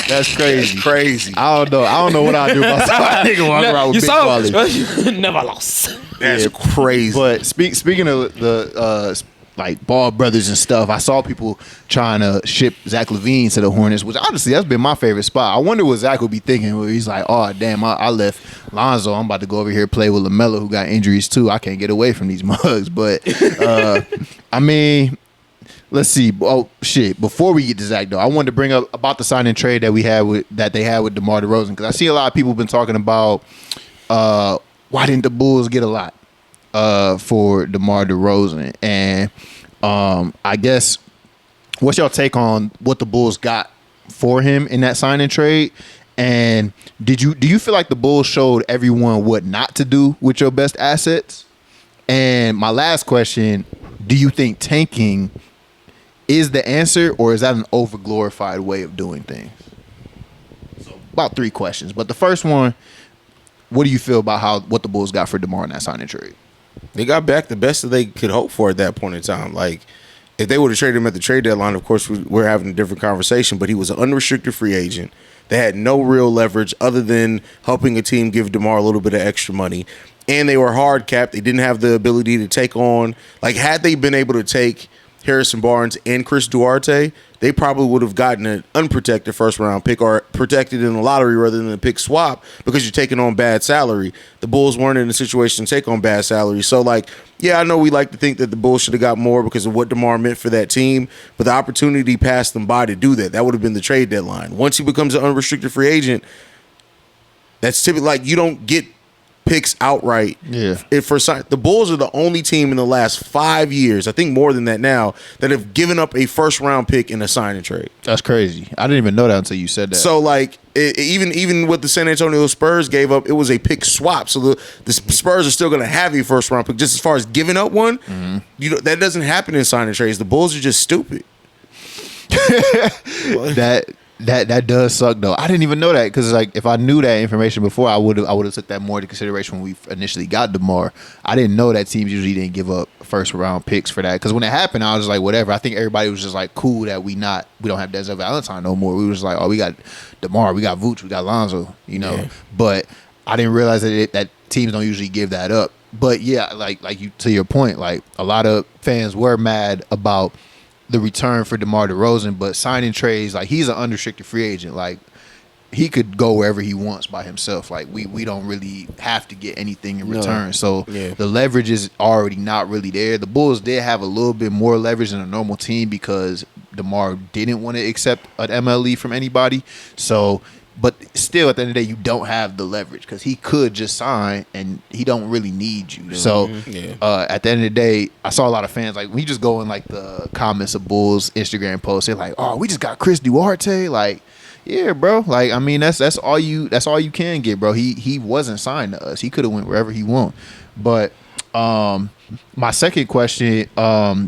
That's crazy. Crazy. I don't know what I do if I saw a nigga walk around with You big saw ballers. never lost. That's crazy. But speaking of the like Ball brothers and stuff, I saw people trying to ship Zach Lavine to the Hornets, which honestly that's been my favorite spot. I wonder what Zach would be thinking where he's like, oh damn, I left Lonzo. I'm about to go over here play with LaMelo who got injuries too. I can't get away from these mugs. But I mean, let's see. Oh shit! Before we get to Zach though, I wanted to bring up about the sign and trade that they had with DeMar DeRozan, because I see a lot of people been talking about why didn't the Bulls get a lot for DeMar DeRozan, and I guess what's your take on what the Bulls got for him in that sign and trade? And do you feel like the Bulls showed everyone what not to do with your best assets? And my last question, do you think tanking is the answer, or is that an overglorified way of doing things? So about 3 questions. But the first one, what do you feel about what the Bulls got for DeMar in that signing trade? They got back the best that they could hope for at that point in time. Like, if they would have traded him at the trade deadline, of course, we're having a different conversation. But he was an unrestricted free agent. They had no real leverage other than helping a team give DeMar a little bit of extra money. And they were hard capped. They didn't have the ability to take on. Like, had they been able to take Harrison Barnes and Chris Duarte, they probably would have gotten an unprotected first round pick, or protected in the lottery rather than a pick swap, because you're taking on bad salary. The Bulls weren't in a situation to take on bad salary. So, like, yeah, I know we like to think that the Bulls should have got more because of what DeMar meant for that team, but the opportunity passed them by to do that. That would have been the trade deadline. Once he becomes an unrestricted free agent, that's typically like you don't get picks outright. Yeah. The Bulls are the only team in the last 5 years, I think more than that now, that have given up a first round pick in a sign and trade. That's crazy. I didn't even know that until you said that. So like even what the San Antonio Spurs gave up, it was a pick swap. So the Spurs are still going to have a first round pick. Just as far as giving up one, that doesn't happen in sign and trades. The Bulls are just stupid. That does suck though. I didn't even know that because like if I knew that information before, I would have took that more into consideration when we initially got DeMar. I didn't know that teams usually didn't give up first round picks for that because when it happened, I was like, whatever. I think everybody was just like cool that we don't have Denzel Valentine no more. We was like, oh, we got DeMar, we got Vooch, we got Lonzo, Yeah. But I didn't realize that teams don't usually give that up. But yeah, like you to your point, like a lot of fans were mad about the return for DeMar DeRozan, but signing trades, like he's an unrestricted free agent. Like he could go wherever he wants by himself. Like we don't really have to get anything in return. So the leverage is already not really there. The Bulls did have a little bit more leverage than a normal team because DeMar didn't want to accept an MLE from anybody. So, but still, at the end of the day, you don't have the leverage because he could just sign and he don't really need you. So, at the end of the day, I saw a lot of fans like we just go in like the comments of Bulls Instagram posts. They're like, "Oh, we just got Chris Duarte." Like, yeah, bro. Like, I mean, that's all you can get, bro. He wasn't signed to us. He could have went wherever he want. But my second question,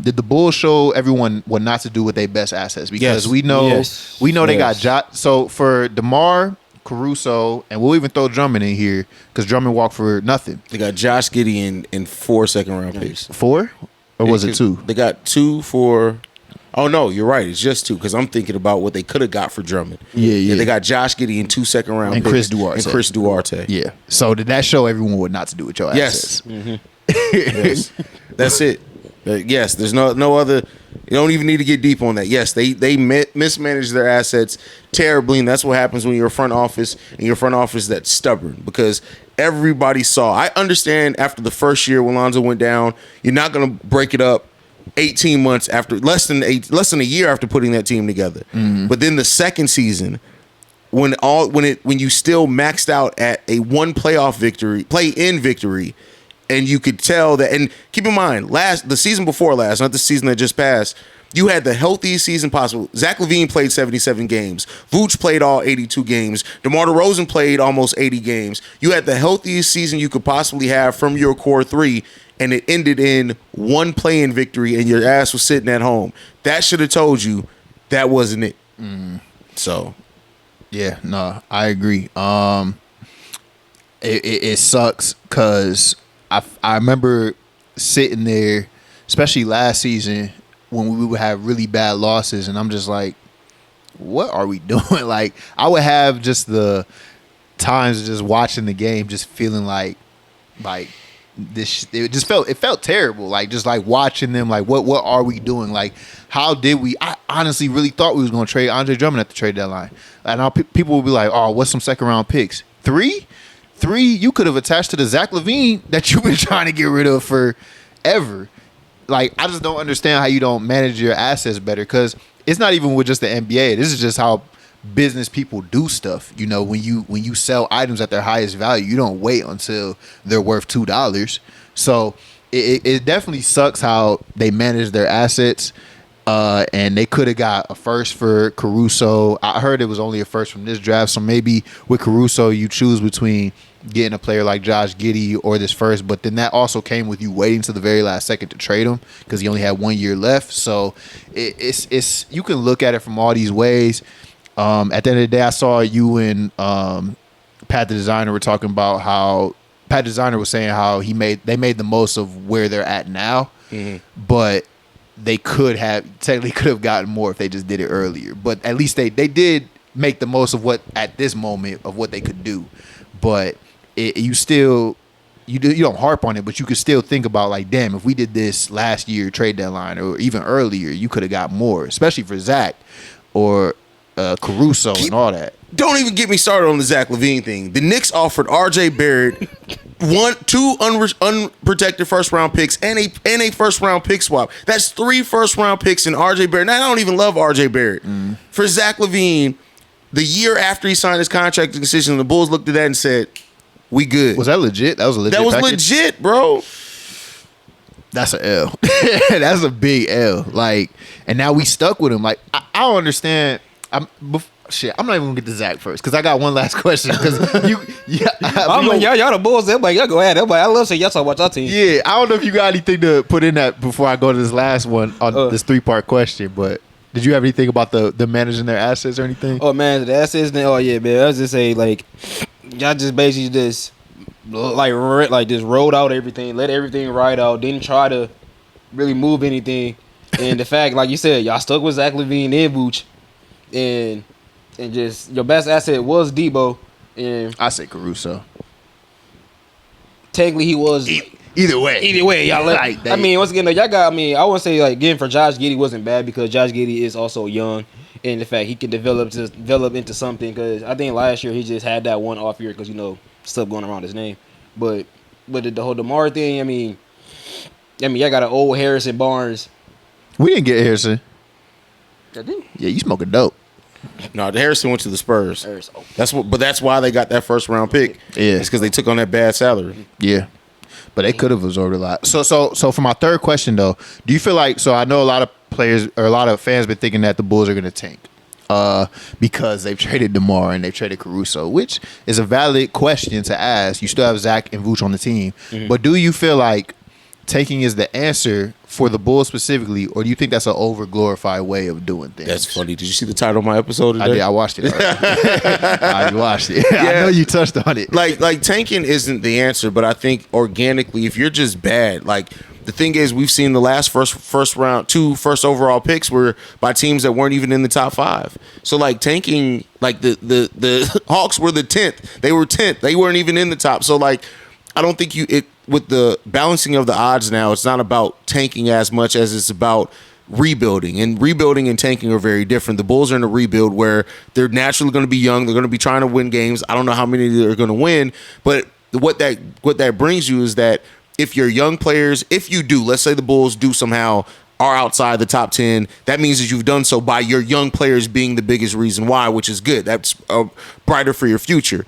did the Bulls show everyone what not to do with their best assets? Because we know they got so for DeMar, Caruso, and we'll even throw Drummond in here because Drummond walked for nothing. They got Josh Giddey and 4 second-round picks. 4? Or was it 2? They got 2 for... Oh, no, you're right. It's just 2 because I'm thinking about what they could have got for Drummond. Yeah. They got Josh Giddey and 2 second-round picks. And Chris Duarte. Yeah. So did that show everyone what not to do with your assets? Yes. That's it. Yes, there's no other. You don't even need to get deep on that. Yes, they mismanage their assets terribly, and that's what happens when you're a front office and your front office that's stubborn because everybody saw. I understand after the first year when Lonzo went down, you're not going to break it up 18 months after less than a year after putting that team together. But then the second season, when you still maxed out at a one play-in victory. And you could tell that, and keep in mind, the season before last, not the season that just passed, you had the healthiest season possible. Zach Lavine played 77 games. Vooch played all 82 games. DeMar DeRozan played almost 80 games. You had the healthiest season you could possibly have from your core 3, and it ended in one play-in victory, and your ass was sitting at home. That should have told you that wasn't it. So, yeah, no, I agree. It sucks because I remember sitting there, especially last season, when we would have really bad losses, and I'm just like, what are we doing? Like, I would have just the times just watching the game, just feeling like this. It felt terrible. Like, just like watching them, like, what are we doing? Like, how did we? I honestly really thought we was going to trade Andre Drummond at the trade deadline. And people would be like, oh, what's some second round picks? 3 you could have attached to the Zach Lavine that you've been trying to get rid of forever. Like, I just don't understand how you don't manage your assets better because it's not even with just the NBA. This is just how business people do stuff. You know, when you sell items at their highest value, you don't wait until they're worth $2. So it definitely sucks how they manage their assets. And they could have got a first for Caruso. I heard it was only a first from this draft. So maybe with Caruso, you choose between getting a player like Josh Giddey or this first. But then that also came with you waiting to the very last second to trade him because he only had 1 year left. So it's you can look at it from all these ways. At the end of the day, I saw you and Pat the Designer were talking about how Pat the Designer was saying how they made the most of where they're at now. But they could have gotten more if they just did it earlier. But at least they did make the most of what at this moment of what they could do. But you don't harp on it, but you could still think about like, damn, if we did this last year trade deadline or even earlier, you could have got more, especially for Zach or Caruso and all that. Don't even get me started on the Zach Lavine thing. The Knicks offered RJ Barrett two unprotected first round picks and a first round pick swap. That's 3 first round picks in RJ Barrett. Now, I don't even love RJ Barrett. For Zach Lavine, the year after he signed his contract decision, the Bulls looked at that and said, We good. Was that legit? That was a legit. That was package? legit, bro. That's an L. That's a big L. Like, and now we stuck with him. Like, I don't understand. I'm not even gonna get to Zach first because I got one last question. Because I'm like, y'all the Bulls. Everybody, y'all go ahead. Everybody, I love saying y'all talk about y'all team. Yeah, I don't know if you got anything to put in that before I go to this last one on this 3-part question. But did you have anything about the managing their assets or anything? Oh man, the assets. Oh yeah, man. I was just say like, y'all just basically just like just rolled out everything, let everything ride out, didn't try to really move anything. And the fact, like you said, y'all stuck with Zach Lavine and Vooch, and just your best asset was Debo. And I say Caruso. technically he was Either way, y'all like I mean, once again, though, y'all got. I mean, I wouldn't say like getting for Josh Giddey wasn't bad because Josh Giddey is also young, and the fact he can develop into something. Because I think last year he just had that one off year because stuff going around his name. But the whole DeMar thing, I mean, y'all got an old Harrison Barnes. We didn't get Harrison. I did. Yeah, you smoking dope. No, the Harrison went to the Spurs. Oh. That's why they got that first round pick. Yeah, it's because they took on that bad salary. Yeah, but they could have absorbed a lot. So for my third question though, do you feel like? So I know a lot of players or a lot of fans been thinking that the Bulls are going to tank because they've traded DeMar and they've traded Caruso, which is a valid question to ask. You still have Zach and Vooch on the team, but do you feel like tanking is the answer for the Bulls specifically, or do you think that's an over-glorified way of doing things? That's funny. Did you see the title of my episode today? I did. I watched it. I watched it. Yeah. I know you touched on it. Like tanking isn't the answer, but I think organically, if you're just bad, like the thing is, we've seen the last first round, 2 first overall picks were by teams that weren't even in the top 5. So like tanking, like the Hawks were the 10th. They were 10th. They weren't even in the top. So like, I don't think with the balancing of the odds now, it's not about tanking as much as it's about rebuilding. And rebuilding and tanking are very different. The Bulls are in a rebuild where they're naturally going to be young. They're going to be trying to win games. I don't know how many they're going to win, but what that brings you is that if you're young players, if you do, let's say the Bulls do somehow are outside the top 10, that means that you've done so by your young players being the biggest reason why, which is good. That's brighter for your future.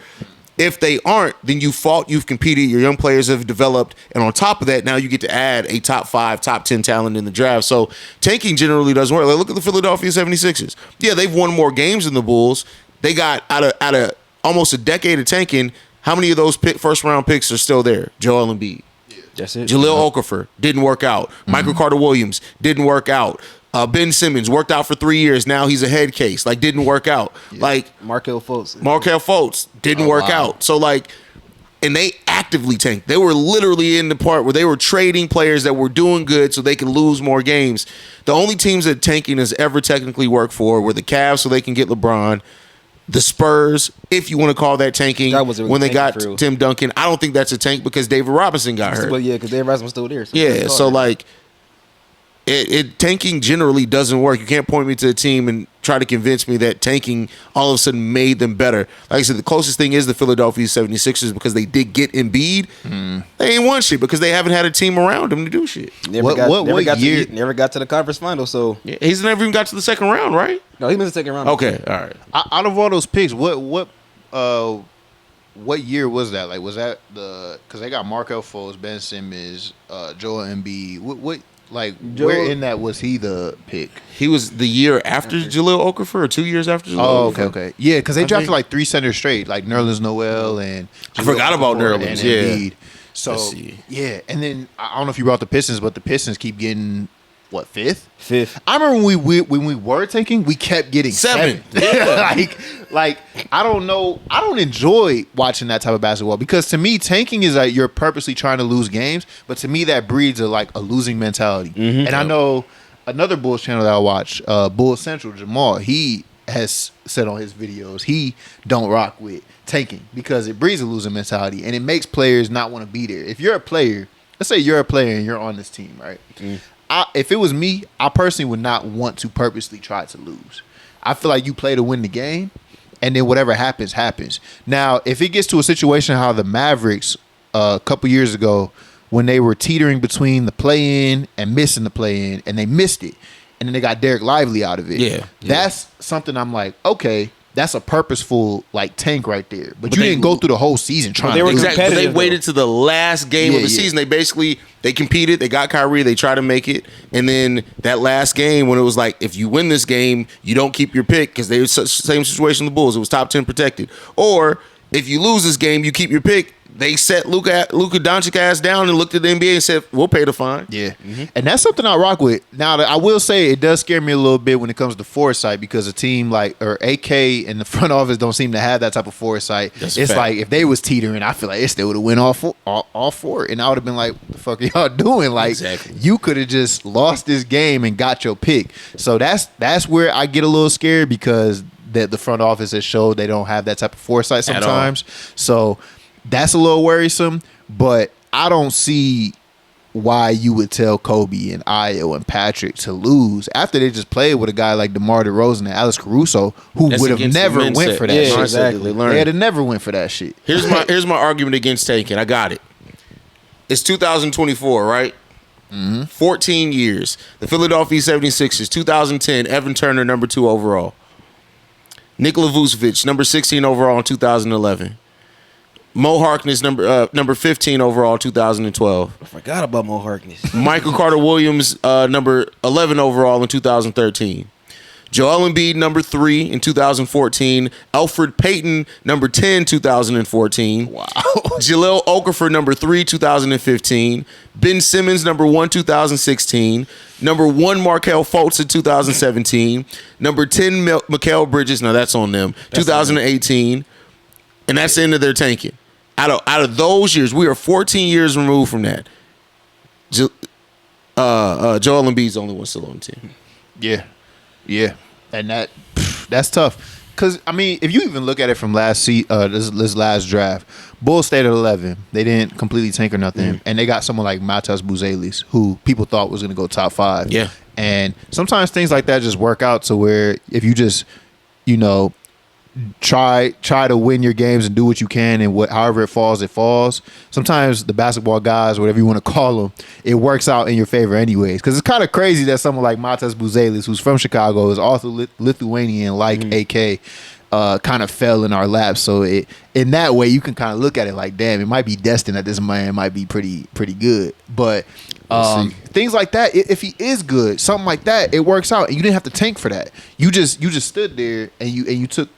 If they aren't, then you've competed, your young players have developed, and on top of that, now you get to add a top 5, top 10 talent in the draft. So tanking generally doesn't work. Like, look at the Philadelphia 76ers. Yeah, they've won more games than the Bulls. They got out of almost a decade of tanking, how many of those first-round picks are still there? Joel Embiid. That's it. Jaleel Okafor didn't work out. Michael Carter-Williams didn't work out. Ben Simmons worked out for 3 years. Now he's a head case. Like, didn't work out. Yeah. Like Markelle Fultz didn't work out. So like, and they actively tanked. They were literally in the part where they were trading players that were doing good so they could lose more games. The only teams that tanking has ever technically worked for were the Cavs so they can get LeBron. The Spurs, if you want to call that tanking, when they got Tim Duncan. I don't think that's a tank because David Robinson got hurt. Well, yeah, because David Robinson was still there. So like, tanking generally doesn't work. You can't point me to a team and try to convince me that tanking all of a sudden made them better. Like I said, the closest thing is the Philadelphia 76ers because they did get Embiid. They ain't won shit because they haven't had a team around them to do shit. Never got to the conference final, so yeah, he's never even got to the second round, right? No, he missed the second round. Okay, all right. Out of all those picks, what year was that? Like, was that because they got Markelle Fultz, Ben Simmons, Joel Embiid? What where in that was he the pick? He was the year after Jaleel Okafor or 2 years after Jaleel Okafor. Okay. Yeah, because they drafted like 3 centers straight, like Nerlens Noel and I forgot about Nerlens, yeah. So, yeah, and then I don't know if you brought the Pistons, but the Pistons keep getting, what, fifth? I remember when we were tanking, we kept getting 7. Yeah. like I don't know. I don't enjoy watching that type of basketball because to me, tanking is like you're purposely trying to lose games, but to me that breeds a losing mentality. And I know another Bulls channel that I watch, Bulls Central, Jamal, he has said on his videos he don't rock with tanking because it breeds a losing mentality and it makes players not want to be there. If you're a player, let's say you're a player and you're on this team, right? If it was me, I personally would not want to purposely try to lose. I feel like you play to win the game, and then whatever happens, happens. Now, if it gets to a situation how the Mavericks a couple years ago, when they were teetering between the play-in and missing the play-in, and they missed it, and then they got Derek Lively out of it. Yeah. That's something I'm like, okay, that's a purposeful like tank right there. But you didn't go through the whole season trying. they were to do it. Exactly. But they competitive, waited to the last game of the Yeah. season. They competed. They got Kyrie. They tried to make it. And then that last game when it was like, if you win this game, you don't keep your pick because they were such same situation with the Bulls. It was top 10 protected. Or if you lose this game, you keep your pick. They set Luka Doncic ass down and looked at the NBA and said, "We'll pay the fine." Yeah, and that's something I rock with. Now, I will say it does scare me a little bit when it comes to foresight because a team like or AK in the front office don't seem to have that type of foresight. That's a It's fact. like if they was teetering, I feel like it still would have went all for it, and I would have been like, "What the fuck are y'all doing?" Like Exactly. you could have just lost this game and got your pick. So that's where I get a little scared because the front office has showed they don't have that type of foresight At all. sometimes. So that's a little worrisome, but I don't see why you would tell Kobe and Ayo and Patrick to lose after they just played with a guy like DeMar DeRozan and Alex Caruso, who That's would have against the never mindset. went for that Yeah, shit. Mindset exactly. that they learned. They would have never went for that shit. Here's my argument against tanking. I got it. It's 2024, right? 14 years. The Philadelphia 76ers, 2010, Evan Turner, number 2 overall. Nikola Vucevic, number 16 overall in 2011. Mo Harkness, number 15 overall, 2012. I forgot about Mo Harkness. Michael Carter Williams, number 11 overall in 2013. Joel Embiid, number 3 in 2014. Alfred Payton, number 10, 2014. Wow. Jahlil Okafor, number 3, 2015. Ben Simmons, number 1, 2016. Number 1, Markelle Fultz in 2017. Number 10, Mikal Bridges. Now that's on them. 2018. And that's the end of their tanking. Out of those years, we are 14 years removed from that. Joel Embiid's the only one still on the team. Yeah, and that's tough. Cause I mean, if you even look at it from this last draft, Bulls stayed at 11. They didn't completely tank or nothing, and they got someone like Matas Buzelis, who people thought was going to go top 5. Yeah. And sometimes things like that just work out to where if you just, try to win your games and do what you can, and however it falls. Sometimes the basketball guys, whatever you want to call them, it works out in your favor anyways. Because it's kind of crazy that someone like Matas Buzelis, who's from Chicago, is also Lithuanian, like AK, kind of fell in our laps. So in that way, you can kind of look at it like, damn, it might be destined that this man might be pretty good. But things like that, if he is good, something like that, it works out, and you didn't have to tank for that. You just stood there and you took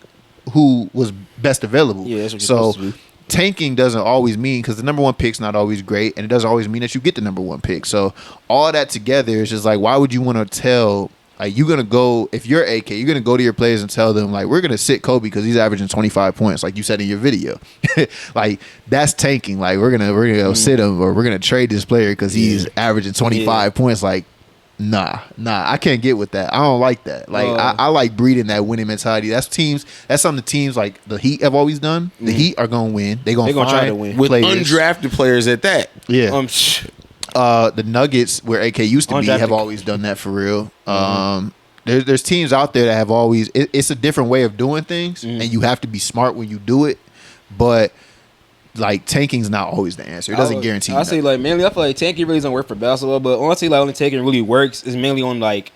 who was best available. Yeah, that's what you're so supposed to do. tanking doesn't always mean, because the number 1 pick's not always great, and it doesn't always mean that you get the number 1 pick. So all that together is just like, why would you want to tell, like, you're gonna go, if you're AK, you're gonna go to your players and tell them, like, we're gonna sit Kobe because he's averaging 25 points, like you said in your video. Like, that's tanking. Like, we're gonna go sit him, or we're gonna trade this player because he's averaging 25 points. Like, Nah, I can't get with that. I don't like that. Like, I like breeding that winning mentality. That's something teams like the Heat have always done. The Heat are gonna win. They're gonna try to win. With players. undrafted players at that. Yeah. The Nuggets, where AK used to be, Undrafted. have always done that for real. There's teams out there that have always. It's a different way of doing things, and you have to be smart when you do it. But like, tanking's not always the answer. It doesn't guarantee. I say, like, mainly, I feel like tanking really doesn't work for basketball, but honestly, like, only tanking really works is mainly on, like,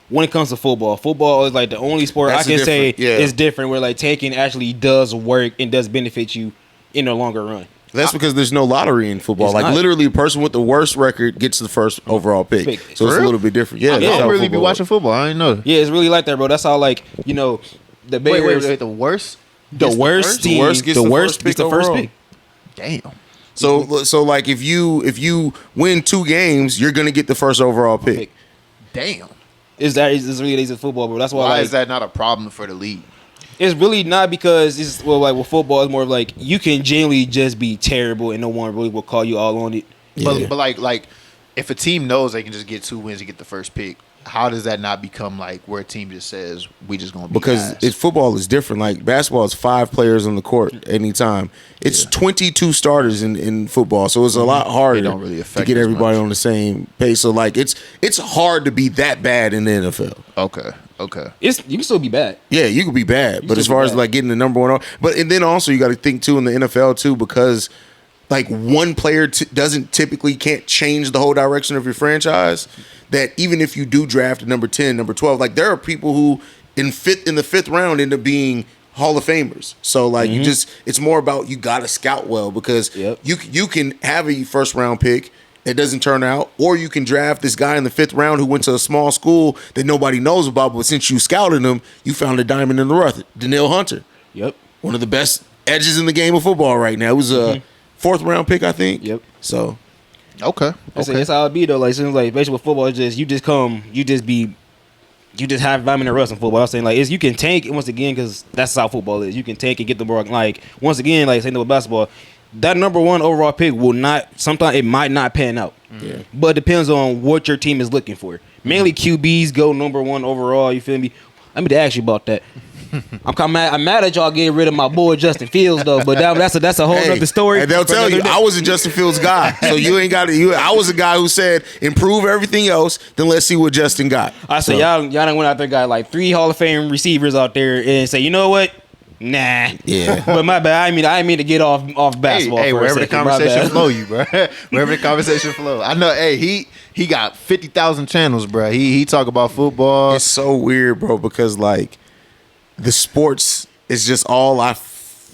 when it comes to football. Football is like the only sport That's I can say different, is different, where like tanking actually does work and does benefit you in the longer run. That's because there's no lottery in football. It's Like, not. literally, a person with the worst record gets the first overall pick. Pick. So it's a real? little bit different. Yeah, I that's how don't really be football watching football. I didn't know. Yeah, it's really like that, bro. That's how, like, the Bears, Wait, the worst. the worst team, The worst gets the first gets pick the first overall. pick. Damn. So like, if you win 2 games, you're gonna get the first overall pick. Damn. It's really easy football, bro. That's why, Why like, is that not a problem for the league? it's really not, because it's, well, like, with football, it's more of like you can genuinely just be terrible and no one really will call you all on it. Yeah. But like if a team knows they can just get 2 wins to get the first pick, how does that not become like where a team just says we just gonna be Because ass? football is different. Like, basketball is 5 players on the court at any time. It's 22 starters in football, so it's a lot harder don't really to affect get as everybody much. on the same pace. So like, it's hard to be that bad in the NFL. Okay. You can still be bad. Yeah, you could be bad, but still as far be as bad. like getting the number 1, and then also you got to think too in the NFL too, because like, one player can't change the whole direction of your franchise. That even if you do draft a number 10, number 12, like, there are people who in the 5th round end up being Hall of Famers. So like it's more about you got to scout well because you can have a first round pick. It doesn't turn out, or you can draft this guy in the 5th round who went to a small school that nobody knows about, but since you scouted him, you found a diamond in the rough. Daniil Hunter. Yep. One of the best edges in the game of football right now. It was a 4th round pick, I think. Yep. So, okay. That's how it be though. Like, seems like basically with football, it's just you just have diamond in the rough in football. I'm saying like you can tank it once again because that's how football is. You can tank and get the ball. Like once again, like saying with basketball. That number 1 overall pick will not. Sometimes it might not pan out. Yeah. But it depends on what your team is looking for. Mainly QBs go number 1 overall. You feel me? Let me ask you about that. I'm mad at y'all getting rid of my boy Justin Fields though. But that's a whole other story. And they'll tell you I was a Justin Fields guy, so you ain't got to. I was a guy who said improve everything else. Then let's see what Justin got. I said y'all done went out there, got like 3 Hall of Fame receivers out there, and say you know what. Nah. Yeah. But my bad. I didn't mean to get off basketball. Hey, wherever the conversation flow, you bro. Wherever the conversation flow. I know. Hey, he got 50,000 channels, bro. He talk about football. It's so weird, bro, because like the sports is just all I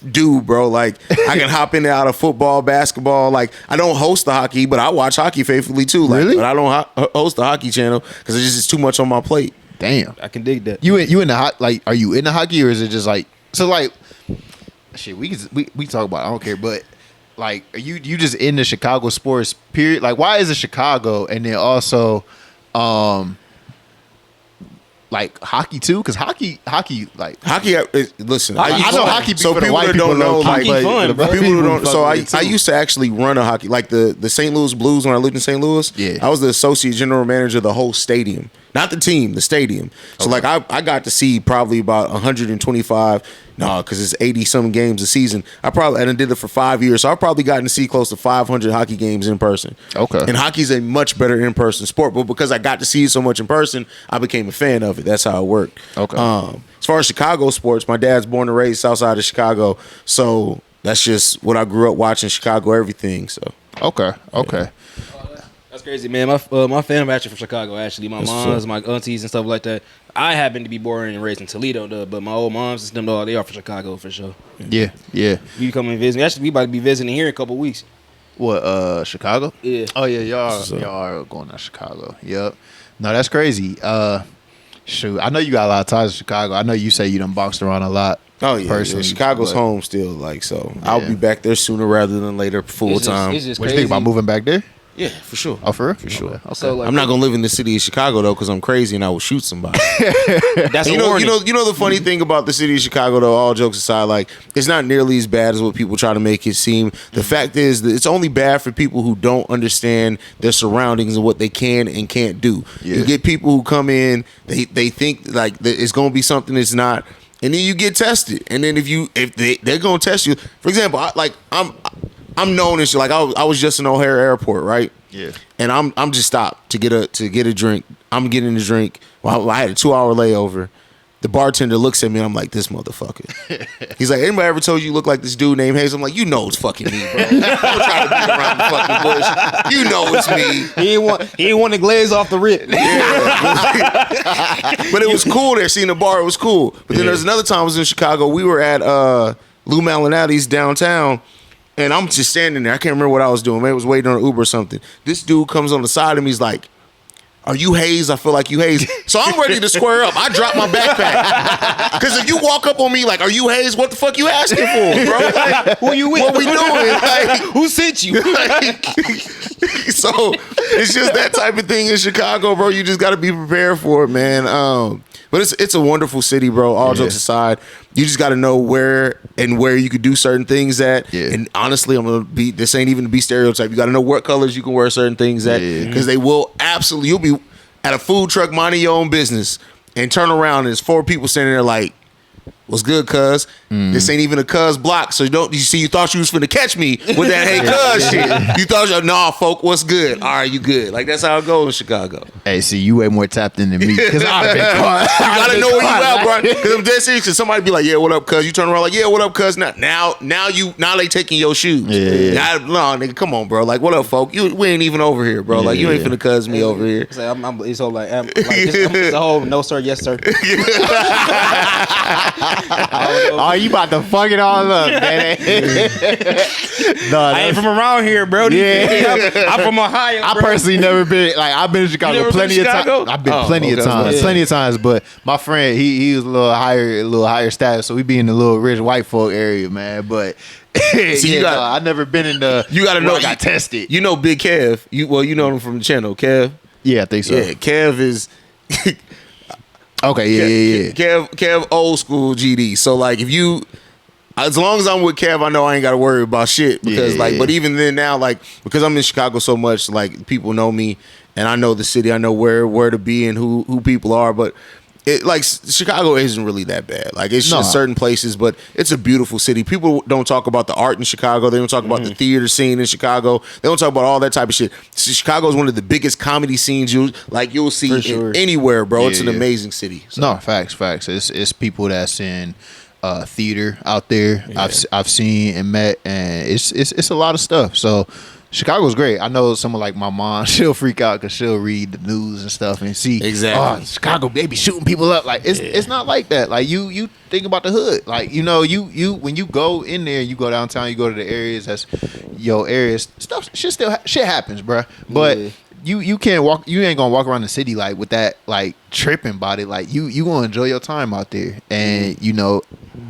do, bro. Like I can hop in and out of football, basketball. Like I don't host the hockey, but I watch hockey faithfully too. Like, really? But I don't host the hockey channel because it's just too much on my plate. Damn. I can dig that. You in the like? Are you in the hockey or is it just like? So like, shit, we talk about it, I don't care, but like, are you just in the Chicago sports period? Like, why is it Chicago and then also, like hockey too? Because hockey, like hockey. Listen, I know hockey. So people that don't know, like fun, people who don't. So I used to actually run a hockey, like the St. Louis Blues when I lived in St. Louis. Yeah, I was the associate general manager of the whole stadium, not the team, the stadium. So like I got to see probably about 125. No, because it's 80-some games a season. I did it for 5 years, so I've probably gotten to see close to 500 hockey games in person. Okay. And hockey's a much better in-person sport, but because I got to see it so much in person, I became a fan of it. That's how it worked. Okay. As far as Chicago sports, my dad's born and raised south side of Chicago, so that's just what I grew up watching, Chicago everything. So. Okay. Yeah. That's crazy, man. My family actually from Chicago. Actually, my moms, my aunties, and stuff like that. I happen to be born and raised in Toledo, though, but my old moms and them, they are from Chicago for sure. Yeah. We come and visit. Actually, we about to be visiting here in a couple weeks. What? Chicago? Yeah. Oh yeah, y'all are going to Chicago. Yep. No, that's crazy. Shoot, I know you got a lot of ties to Chicago. I know you say you done boxed around a lot. Oh yeah, personally, Chicago's home still. Like so, I'll be back there sooner rather than later, full time. It's just what crazy. you think about moving back there? Yeah, for sure. Oh, for real? For sure. Okay. So, like, I'm not gonna live in the city of Chicago though, because I'm crazy and I will shoot somebody. That's you know the funny thing about the city of Chicago though. All jokes aside, like it's not nearly as bad as what people try to make it seem. The fact is that it's only bad for people who don't understand their surroundings and what they can and can't do. Yeah. You get people who come in, they think like it's gonna be something that's not, and then you get tested. And then if they're gonna test you, for example, I'm known as like I was just in O'Hare Airport, right? Yeah. And I'm just stopped to get a drink. I'm getting a drink. Well, I had a 2-hour layover. The bartender looks at me and I'm like, this motherfucker. He's like, anybody ever told you look like this dude named Haize? I'm like, you know it's fucking me, bro. Don't try to beat around the fucking bush. You know it's me. He ain't want to glaze off the rip. Yeah. But it was cool there. Seeing the bar, it was cool. But then there's another time I was in Chicago. We were at Lou Malinatti's downtown. And I'm just standing there. I can't remember what I was doing. Maybe I was waiting on an Uber or something. This dude comes on the side of me. He's like, are you Haize? I feel like you Haize. So I'm ready to square up. I drop my backpack. Because if you walk up on me like, are you Haize? What the fuck you asking for, bro? Like, who you with? What we doing? Like, who sent you? Like, so it's just that type of thing in Chicago, bro. You just got to be prepared for it, man. But it's a wonderful city, bro. All jokes aside, you just got to know where you could do certain things at. Yeah. And honestly, this ain't even to be stereotype. You got to know what colors you can wear certain things at, because they will absolutely. You'll be at a food truck minding your own business and turn around and there's 4 people standing there like, what's good, cuz? This ain't even a cuz block. So you thought you was finna catch me with that hey cuz shit. You thought, nah, folk, what's good? All right, you good. Like, that's how it goes in Chicago. Hey, see, you way more tapped in than me. Because I'd have been caught. You gotta know where you at, bro. Because I'm dead serious. Because somebody be like, yeah, what up, cuz? You turn around like, yeah, what up, cuz? Now they taking your shoes. Yeah. No, nigga, come on, bro. Like, what up, folk? We ain't even over here, bro. Like, you ain't finna cuz me over here. It's like, it's a whole no sir, yes sir. Oh, you about to fuck it all up, man. No, I ain't from around here, bro. Yeah. I'm from Ohio, bro. I personally never been like I've been in Chicago never plenty been of to times. Chicago? I've been Oh, plenty okay, of I was times, about to plenty of times. But my friend, he was a little higher status, so we be in the little rich white folk area, man. But I never been in the. You got to know. I got tested. You know Big Kev. You know him from the channel, Kev. Yeah, I think so. Yeah, Kev is. Okay, yeah. Kev old school GD. So like if you, as long as I'm with Kev, I know I ain't got to worry about shit because but even then now, like because I'm in Chicago so much, like people know me and I know the city, I know where to be and who people are, but it like Chicago isn't really that bad. Like it's just certain places, but it's a beautiful city. People don't talk about the art in Chicago. They don't talk about the theater scene in Chicago. They don't talk about all that type of shit. Chicago is one of the biggest comedy scenes you'll see anywhere, bro. It's an amazing city. So. No, facts. It's people that's in theater out there. Yeah. I've seen and met, and it's a lot of stuff. So Chicago's great. I know someone like my mom, she'll freak out because she'll read the news and stuff and see Chicago, they be shooting people up. Like it's not like that. Like you think about the hood. Like you when you go in there, you go downtown, you go to the areas that's your areas. Shit happens, bro. But you can't walk. You ain't gonna walk around the city like with that like tripping body. Like you gonna enjoy your time out there. And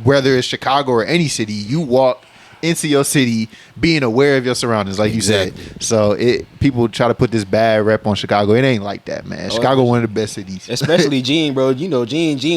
whether it's Chicago or any city, you walk into your city being aware of your surroundings, like you said. So people try to put this bad rep on Chicago. It ain't like that, man. Chicago one of the best cities. Especially Gene, bro. Gene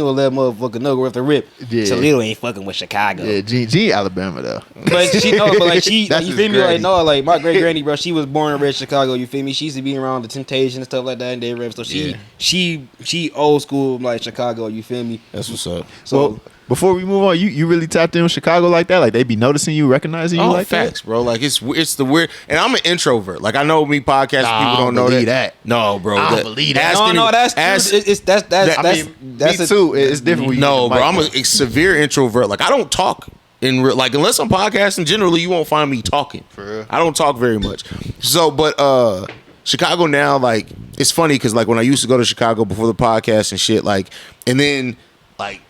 will let motherfucker know with the rip. Yeah. Toledo ain't fucking with Chicago. Yeah, Gene Alabama though. But she you feel me? Like no, like my great granny, bro. She was born and raised Chicago. You feel me? She used to be around the Temptations and stuff like that in their rep. So she old school like Chicago. You feel me? That's what's up. So. Before we move on, you really tapped in with Chicago like that? Like they be noticing you, recognizing you like facts, that? bro. Like it's the weird. And I'm an introvert. Like I know me podcasting people don't know that. No, bro. I don't believe that. That's true. Me too. It's different. No, bro. I'm a severe introvert. Like I don't talk in real. Like unless I'm podcasting, generally you won't find me talking. For real. I don't talk very much. So, but Chicago now, like it's funny because like when I used to go to Chicago before the podcast and shit, like, and then like.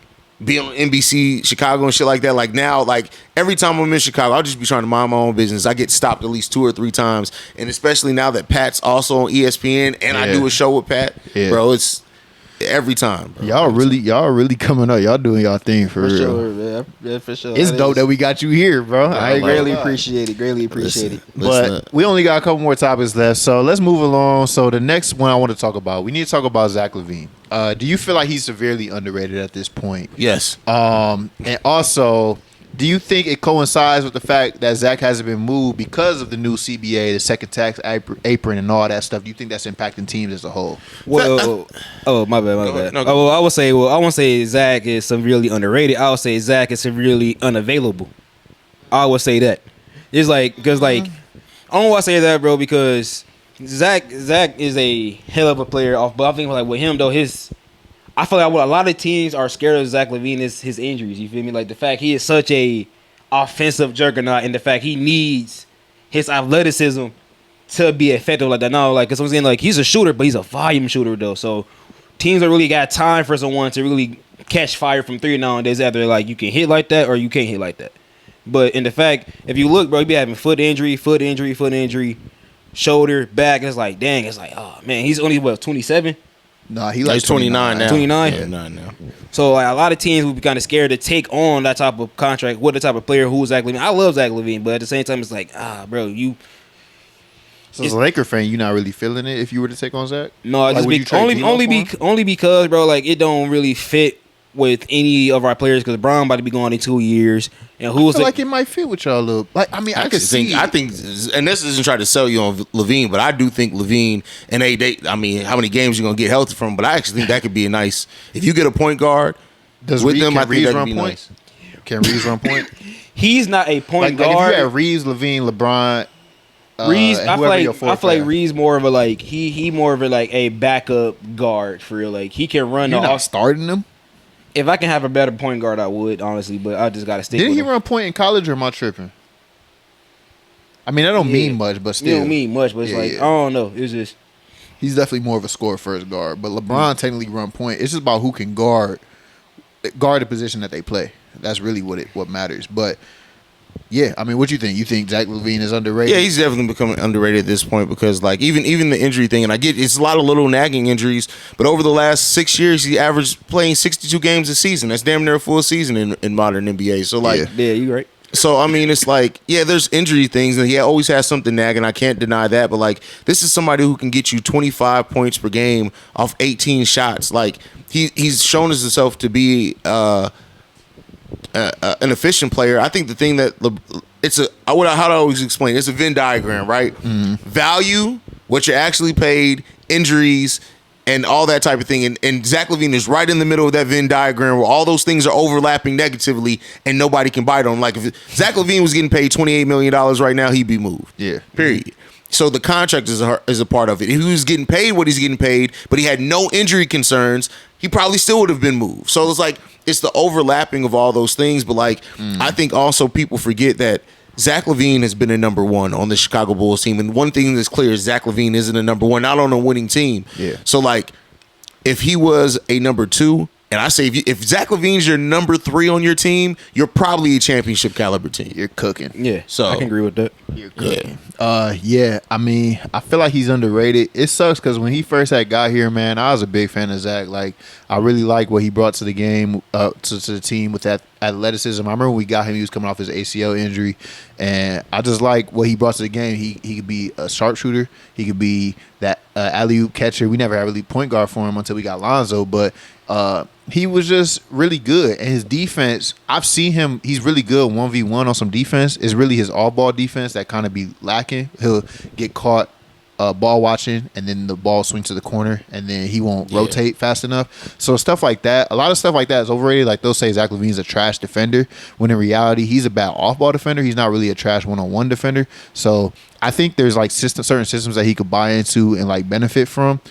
Be on NBC Chicago and shit like that. Like now, like every time I'm in Chicago, I'll just be trying to mind my own business. I get stopped at least 2 or 3 times, and especially now that Pat's also on ESPN and I do a show with Pat, bro. It's every time, bro. Y'all really coming up. Y'all doing y'all thing for real. Sure, man. Yeah, for sure. It's dope that we got you here, bro. I greatly appreciate it. But we only got a couple more topics left, so let's move along. So the next one I want to talk about, we need to talk about Zach Lavine. Do you feel like he's severely underrated at this point? Yes. And also, do you think it coincides with the fact that Zach hasn't been moved because of the new CBA, the second tax apron, and all that stuff? Do you think that's impacting teams as a whole? Well, my bad. No, I would say, I won't say Zach is severely underrated. I would say Zach is severely unavailable. I would say that. It's like because I don't want to say that, bro, because Zach is a hell of a player. But I think like with him though, I feel like what a lot of teams are scared of Zach Lavine is his injuries. You feel me? Like the fact he is such a offensive juggernaut, and the fact he needs his athleticism to be effective like that. Now, like, cause I'm saying like he's a shooter, but he's a volume shooter though. So teams don't really got time for someone to really catch fire from 3 nowadays. After like you can hit like that or you can't hit like that. But in the fact, if you look, bro, he be having foot injury, shoulder, back. It's like, dang, it's like, oh man, he's only 27. Nah, he's 29 now. 29? Yeah, 29 now. So like, a lot of teams would be kind of scared to take on that type of contract with the type of player who's Zach Lavine. I love Zach Lavine, but at the same time, it's like, bro, you. So as a Laker fan, you're not really feeling it if you were to take on Zach? No, like, only because, bro, like it don't really fit with any of our players because Bron about to be gone in 2 years, and I feel like it might fit with y'all a little. Like I mean, I could see. I think, and this isn't trying to sell you on Lavine, but I do think Lavine and I mean, how many games you gonna get healthy from? But I actually think that could be a nice. If you get a point guard with them, I think that could be nice. Can Reese run point? He's not a point guard. Like if you have Reese, Lavine, LeBron. Reese, I feel like Reese more of a like he more of a like a backup guard for real. Like he can run. You're not starting him. If I can have a better point guard, I would, honestly, but I just got to stick with him. Didn't he run point in college, or am I tripping? I mean, that don't mean much, but still. It don't mean much, but it's I don't know. It's just... He's definitely more of a score first guard, but LeBron technically run point. It's just about who can guard guard the position that they play. That's really what matters. But yeah, I mean, what you think? You think Zach Lavine is underrated? Yeah, he's definitely becoming underrated at this point because, like, even the injury thing, and I get it's a lot of little nagging injuries, but over the last 6 years, he averaged playing 62 games a season. That's damn near a full season in modern NBA. So, like, yeah, you right. So, I mean, it's like, yeah, there's injury things, and he always has something nagging. I can't deny that. But, like, this is somebody who can get you 25 points per game off 18 shots. Like, he's shown himself to be an efficient player. I think the thing that how do I always explain it? It's a Venn diagram, right? Mm-hmm. Value, what you're actually paid, injuries, and all that type of thing. And Zach Lavine is right in the middle of that Venn diagram where all those things are overlapping negatively and nobody can bite on. Like, if Zach Lavine was getting paid $28 million right now, he'd be moved. Yeah. Period. So the contract is a part of it. If he was getting paid what he's getting paid, but he had no injury concerns, he probably still would have been moved. So it's like, it's the overlapping of all those things. But, like, I think also people forget that Zach Lavine has been a number one on the Chicago Bulls team. And one thing that's clear is Zach Lavine isn't a number one, not on a winning team. Yeah. So, like, if he was a number two, and I say if Zach Lavine's your number 3 on your team, you're probably a championship caliber team. You're cooking. Yeah, so I can agree with that. You're cooking. Yeah. I mean, I feel like he's underrated. It sucks because when he first had got here, man, I was a big fan of Zach. Like, I really like what he brought to the game, to the team with that athleticism. I remember when we got him, he was coming off his ACL injury, and I just like what he brought to the game. He could be a sharpshooter. He could be that alley-oop catcher. We never had really point guard for him until we got Lonzo, but he was just really good. And his defense, I've seen him, he's really good 1v1 on some defense. It's really his all-ball defense that kind of be lacking. He'll get caught ball watching, and then the ball swings to the corner, and then he won't rotate fast enough. So stuff like that, a lot of stuff like that is overrated. Like, they'll say Zach Lavine's a trash defender, when in reality, he's a bad off-ball defender. He's not really a trash one-on-one defender. So I think there's, like, certain systems that he could buy into and, like, benefit from.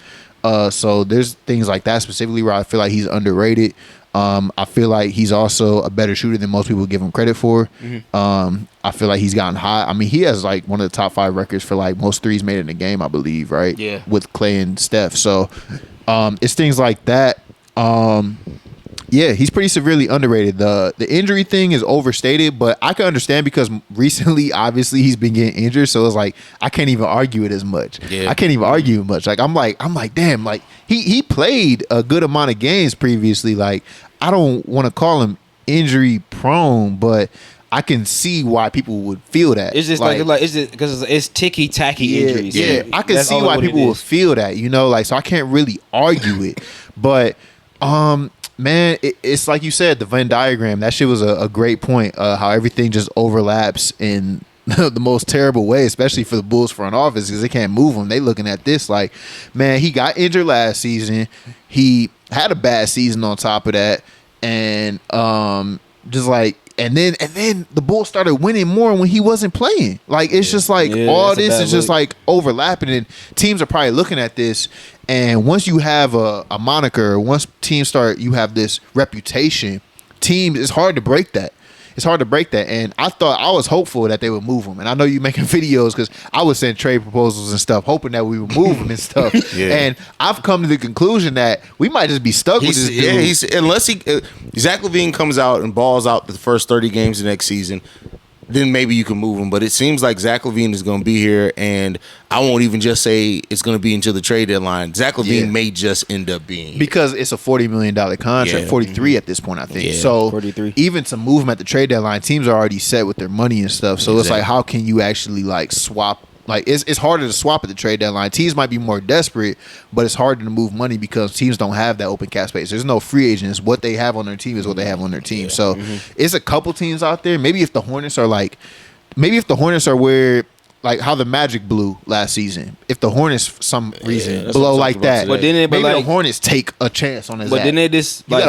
So there's things like that specifically where I feel like he's underrated. I feel like he's also a better shooter than most people give him credit for. Mm-hmm. I feel like he's gotten hot. I mean, he has like one of the top 5 records for like most threes made in a game, I believe, right? Yeah. With Clay and Steph. So it's things like that. Yeah, he's pretty severely underrated. The injury thing is overstated, but I can understand because recently, obviously, he's been getting injured. So it's like I can't even argue it as much. Yeah. I can't even argue it much. Like I'm like, damn, like he played a good amount of games previously. Like, I don't want to call him injury prone, but I can see why people would feel that. It's just like it's just because it's ticky tacky injuries. Yeah, I can see why people would feel that. You know, like, so I can't really argue it, but man, it's like you said, the Venn diagram. That shit was a great point. How everything just overlaps in the most terrible way, especially for the Bulls front office, because they can't move him. They looking at this like, man, he got injured last season. He had a bad season on top of that, and just like. And then the Bulls started winning more when he wasn't playing. Like, it's just like all this is just like overlapping, and teams are probably looking at this. And once you have a moniker, once teams start, you have this reputation. Teams, it's hard to break that. It's hard to break that. And I was hopeful that they would move him. And I know you making videos because I would send trade proposals and stuff, hoping that we would move him and stuff. And I've come to the conclusion that we might just be stuck with this dude. Yeah, unless Zach Lavine comes out and balls out the first 30 games of next season, then maybe you can move him. But it seems like Zach Lavine is going to be here, and I won't even just say it's going to be until the trade deadline. Zach Lavine may just end up being here. Because it's a $40 million contract, 43 at this point, I think. So 43. Even to move him at the trade deadline, teams are already set with their money and stuff. So it's like, how can you actually like swap? Like, it's harder to swap at the trade deadline. Teams might be more desperate, but it's harder to move money because teams don't have that open cap space. There's no free agents. What they have on their team is what they have on their team. So it's a couple teams out there. Maybe if the Hornets are where, like how the Magic blew last season. If the Hornets for some reason blow like that, but then maybe the Hornets take a chance on his. But then they just got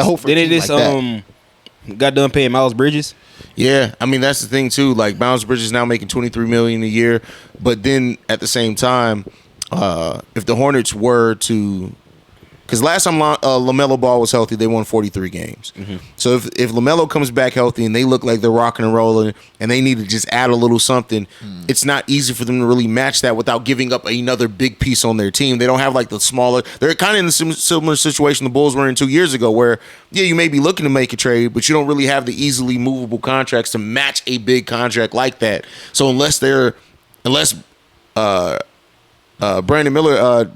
done paying Miles Bridges. Yeah, I mean that's the thing too. Like Miles Bridges now making $23 million a year, but then at the same time, if the Hornets were to Because last time LaMelo Ball was healthy, they won 43 games. So if LaMelo comes back healthy and they look like they're rocking and rolling and they need to just add a little something, it's not easy for them to really match that without giving up another big piece on their team. They don't have like the smaller. They're kind of in the similar situation the Bulls were in 2 years ago, where you may be looking to make a trade, but you don't really have the easily movable contracts to match a big contract like that. So unless Brandon Miller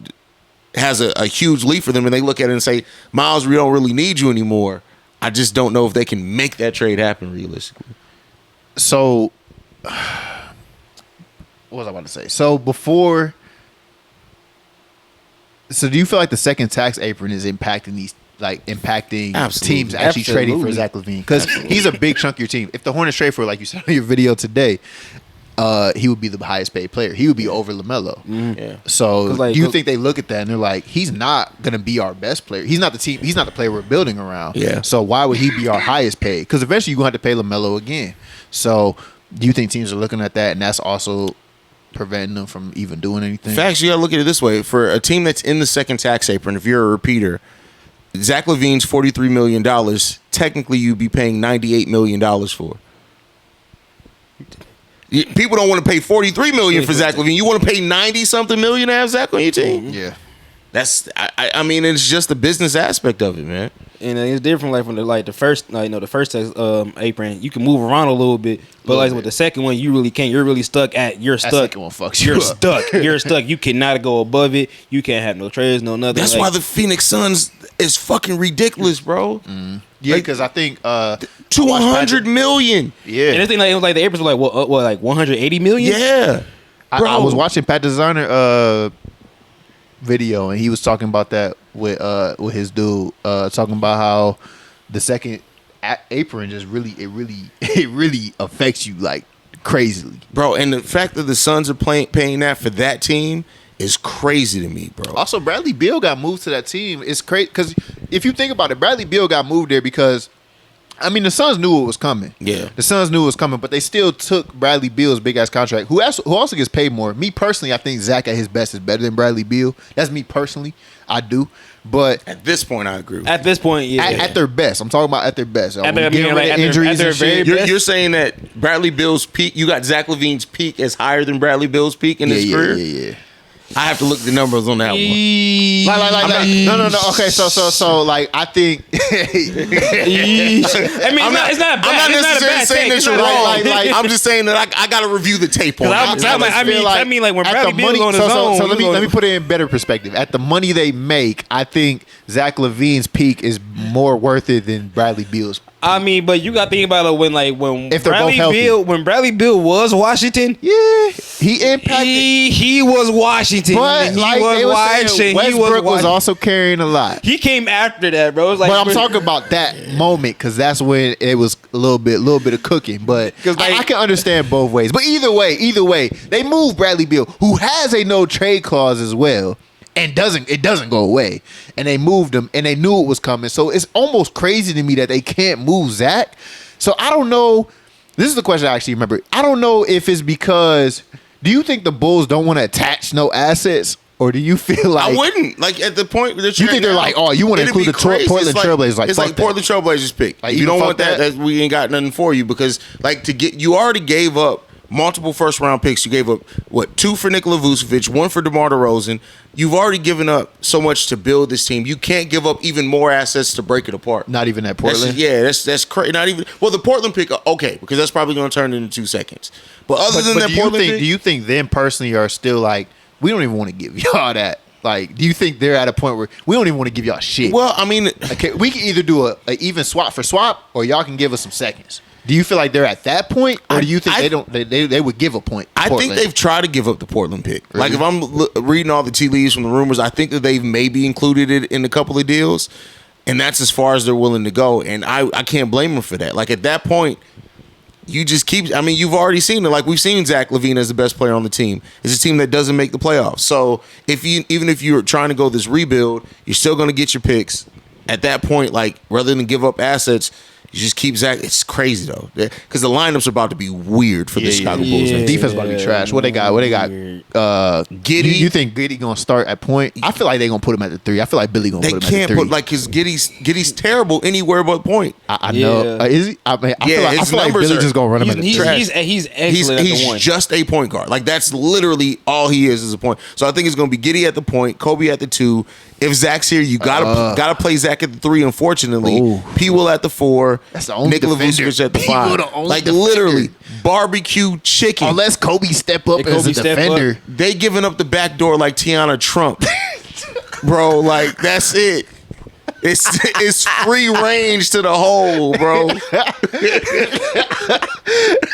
has a huge lead for them and they look at it and say, Miles, we don't really need you anymore, I just don't know if they can make that trade happen realistically. So, what was I about to say? So do you feel like the second tax apron is impacting teams actually trading for Zach Lavine? Because he's a big chunk of your team. If the Hornets trade for, like you said on your video today, he would be the highest paid player. He would be over LaMelo. Yeah. So do you think they look at that and they're like, he's not going to be our best player. He's not the team. He's not the player we're building around. Yeah. So why would he be our highest paid? Because eventually you're going to have to pay LaMelo again. So do you think teams are looking at that and that's also preventing them from even doing anything? Facts, you got to look at it this way. For a team that's in the second tax apron, if you're a repeater, Zach Lavine's $43 million, technically you'd be paying $98 million for. People don't want to pay $43 million for Zach Lavine. You want to pay $90-something million to have Zach on your team? Yeah. That's, I mean, it's just the business aspect of it, man. And it's different, like from the first tax apron, you can move around a little bit, but like with the second one, you really can't. You're really stuck at. You're stuck. That second one fucks you You're up. stuck. You're stuck. You cannot go above it. You can't have no trades, no nothing. That's why the Phoenix Suns is fucking ridiculous, bro. Yeah, because I think $200 million. Yeah. And the thing, it was like the aprons were like what like 180 million. Yeah, bro. I was watching Pat Designer video and he was talking about that with his dude, talking about how the second apron just really affects you like crazily, bro. And the fact that the Suns are paying that for that team is crazy to me, bro. Also, Bradley Beal got moved to that team. It's crazy because if you think about it, Bradley Beal got moved there because, I mean, the Suns knew it was coming. Yeah. The Suns knew it was coming, but they still took Bradley Beal's big-ass contract, who also gets paid more. Me, personally, I think Zach at his best is better than Bradley Beal. That's me, personally. I do. But at this point, I agree. At this point, yeah. At their best. I'm talking about at their best. Injuries and shit. You're saying that Bradley Beal's peak, you got Zach Lavine's peak is higher than Bradley Beal's peak in his career? Yeah. I have to look the numbers on that one. No. Okay, so like I think. I mean, it's not bad. I'm not necessarily saying that you're wrong. Like, I'm just saying that I got to review the tape on it. I mean, like when Bradley Beal was on his own. So let me put it in better perspective. At the money they make, I think Zach Lavine's peak is more worth it than Bradley Beal's. I mean, but you got to think about it when if they're both healthy. When Bradley Beal was Washington, yeah, he impacted. He was Washington. But like they were saying, Westbrook was also carrying a lot. He came after that, bro. It was like, but I'm talking about that moment because that's when it was a little bit of cooking. But I can understand both ways. But either way, they moved Bradley Beal, who has a no trade clause as well. And it doesn't go away. And they moved him, and they knew it was coming. So it's almost crazy to me that they can't move Zach. So I don't know. This is the question I actually remember. I don't know if it's because, do you think the Bulls don't want to attach no assets? Or do you feel like... I wouldn't. Like, at the point that you think they're like, oh, you want to include the Portland Trailblazers. It's like Portland Trailblazers pick. Like, if you don't want that, we ain't got nothing for you. Because, like, you already gave up multiple first-round picks. You gave up, 2 for Nikola Vucevic, 1 for DeMar DeRozan. You've already given up so much to build this team. You can't give up even more assets to break it apart. Not even at Portland? That's crazy. Not even... Well, the Portland pick, okay, because that's probably going to turn into 2 seconds. But other than that Portland pick... Do you think them personally are still like, we don't even want to give y'all that? Like, do you think they're at a point where we don't even want to give y'all shit? Well, I mean... Okay, we can either do a even swap for swap, or y'all can give us some seconds. Do you feel like they're at that point, or do you think they would give a point? I think they've tried to give up the Portland pick. Really? Like, if I'm reading all the tea leaves from the rumors, I think that they've maybe included it in a couple of deals, and that's as far as they're willing to go. And I can't blame them for that. Like, at that point, you just keep... I mean, you've already seen it. Like, we've seen Zach Lavine as the best player on the team. It's a team that doesn't make the playoffs. So, even if you're trying to go this rebuild, you're still going to get your picks. At that point, like, rather than give up assets... You just keep Zach. It's crazy though, because the lineups are about to be weird for the Chicago Bulls. The defense about to be trash. What they got? Giddey. You think Giddey gonna start at point? I feel like they gonna put him at the 3. I feel like Billy gonna They put him at the 3. can't put like because Giddey's terrible anywhere but point. I know. Yeah. Is he? I mean, I feel like numbers Billy are- just gonna run him at the 3. He's excellent at the He's one. just a point guard. Like that's literally all he is a point. So I think it's gonna be Giddey at the point, Kobe at the 2. If Zach's here, you gotta play Zach at the 3. Unfortunately, Ooh. P. Will at the 4. That's the only Nikola defender. Vucevic at the P. Will 5. the only Like defender. literally barbecue chicken. Unless Kobe step up If as Kobe a step defender. up. They giving up the back door like Tiana Trump, bro. Like that's it. It's free range to the hole, bro.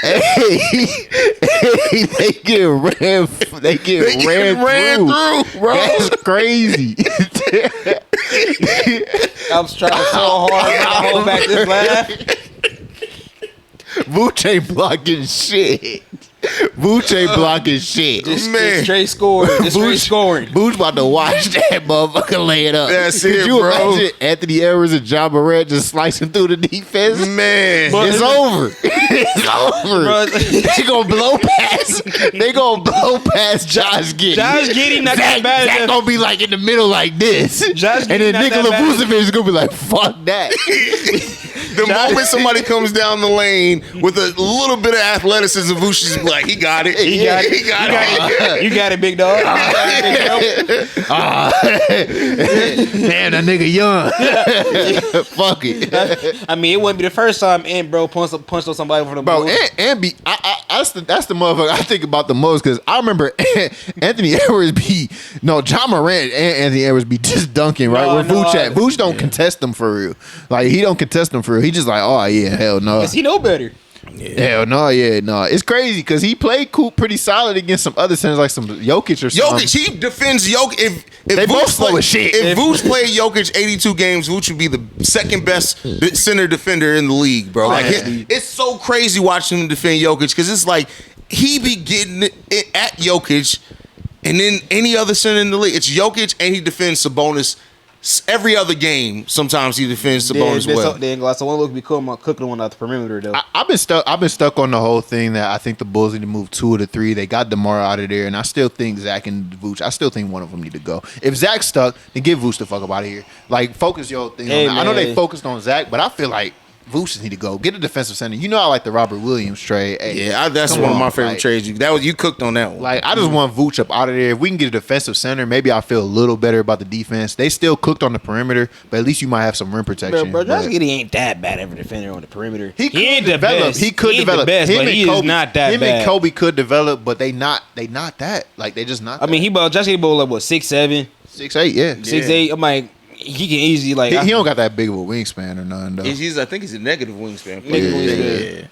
Hey, they get ran. They get ran through, bro. That's crazy. I was trying so hard to hold back this laugh. Vooch ain't blocking shit. Vooch ain't blocking shit. Man. Straight scoring. Just straight scoring. Vooch about to watch that motherfucker lay it up. That's Could it, you bro. imagine Anthony Edwards and John Morant just slicing through the defense? Man, It's over. It's over. Bro, They gonna blow past. They gonna blow past Josh Giddey. Josh Giddey not Zach, that bad. Zach gonna be like in the middle like this. Josh and then Giddey not that Nikola bad. Vucevic is gonna be like, fuck that. the moment somebody comes down the lane with a little bit of athleticism, Vuce is like, he got it. He got it. He got it. You got it, big dog. Damn, that nigga young. Fuck it. I mean, it wouldn't be the first time bro punched on somebody for the Bro, Bulls. that's the motherfucker I think about the most because I remember Anthony Edwards John Morant and Anthony Edwards be just dunking right where Vooch at. Vooch don't contest them for real. Like he don't contest them for real. He just like, oh yeah, hell no. Cause he know better. Hell no, yeah, no. It's crazy because he played pretty solid against some other centers like some Jokic or something. Jokic, he defends Jokic. If They both slow play- as shit. If Vooch played Jokic 82 games, Vooch would be the second best center defender in the league, bro. Like it's so crazy watching him defend Jokic because it's like he be getting it at Jokic, and then any other center in the league, it's Jokic, and he defends Sabonis. Every other game, sometimes he defends Sabonis well. So one look be cooking one out the perimeter though. I've been stuck on the whole thing that I think the Bulls need to move 2 of the 3. They got DeMar out of there, and I still think Zach and Vooch. I still think one of them need to go. If Zach's stuck, then get Vooch the fuck up out of here. Like focus your thing Hey, on that. I know man. they focused on Zach, but I feel like Vooch need to go. Get a defensive center. You know I like the Robert Williams trade. Hey, Yeah, that's come one of my on, favorite like- trades. You cooked on that one. Like I just want Vooch up out of there. If we can get a defensive center, maybe I feel a little better about the defense. They still cooked on the perimeter, but at least you might have some rim protection. Bro, Josh But Giddey ain't that bad of a defender on the perimeter. he could ain't the develop. best. He could ain't develop. the best, him but and he Kobe, is not that him bad. and Kobe could develop, but they not that. Like they just not. I mean, Josh Giddey ball like what 6'7", 6'8", yeah. 6'8". I'm like, he can easily like. He don't got that big of a wingspan or nothing though. I think he's a negative wingspan. Negative wingspan.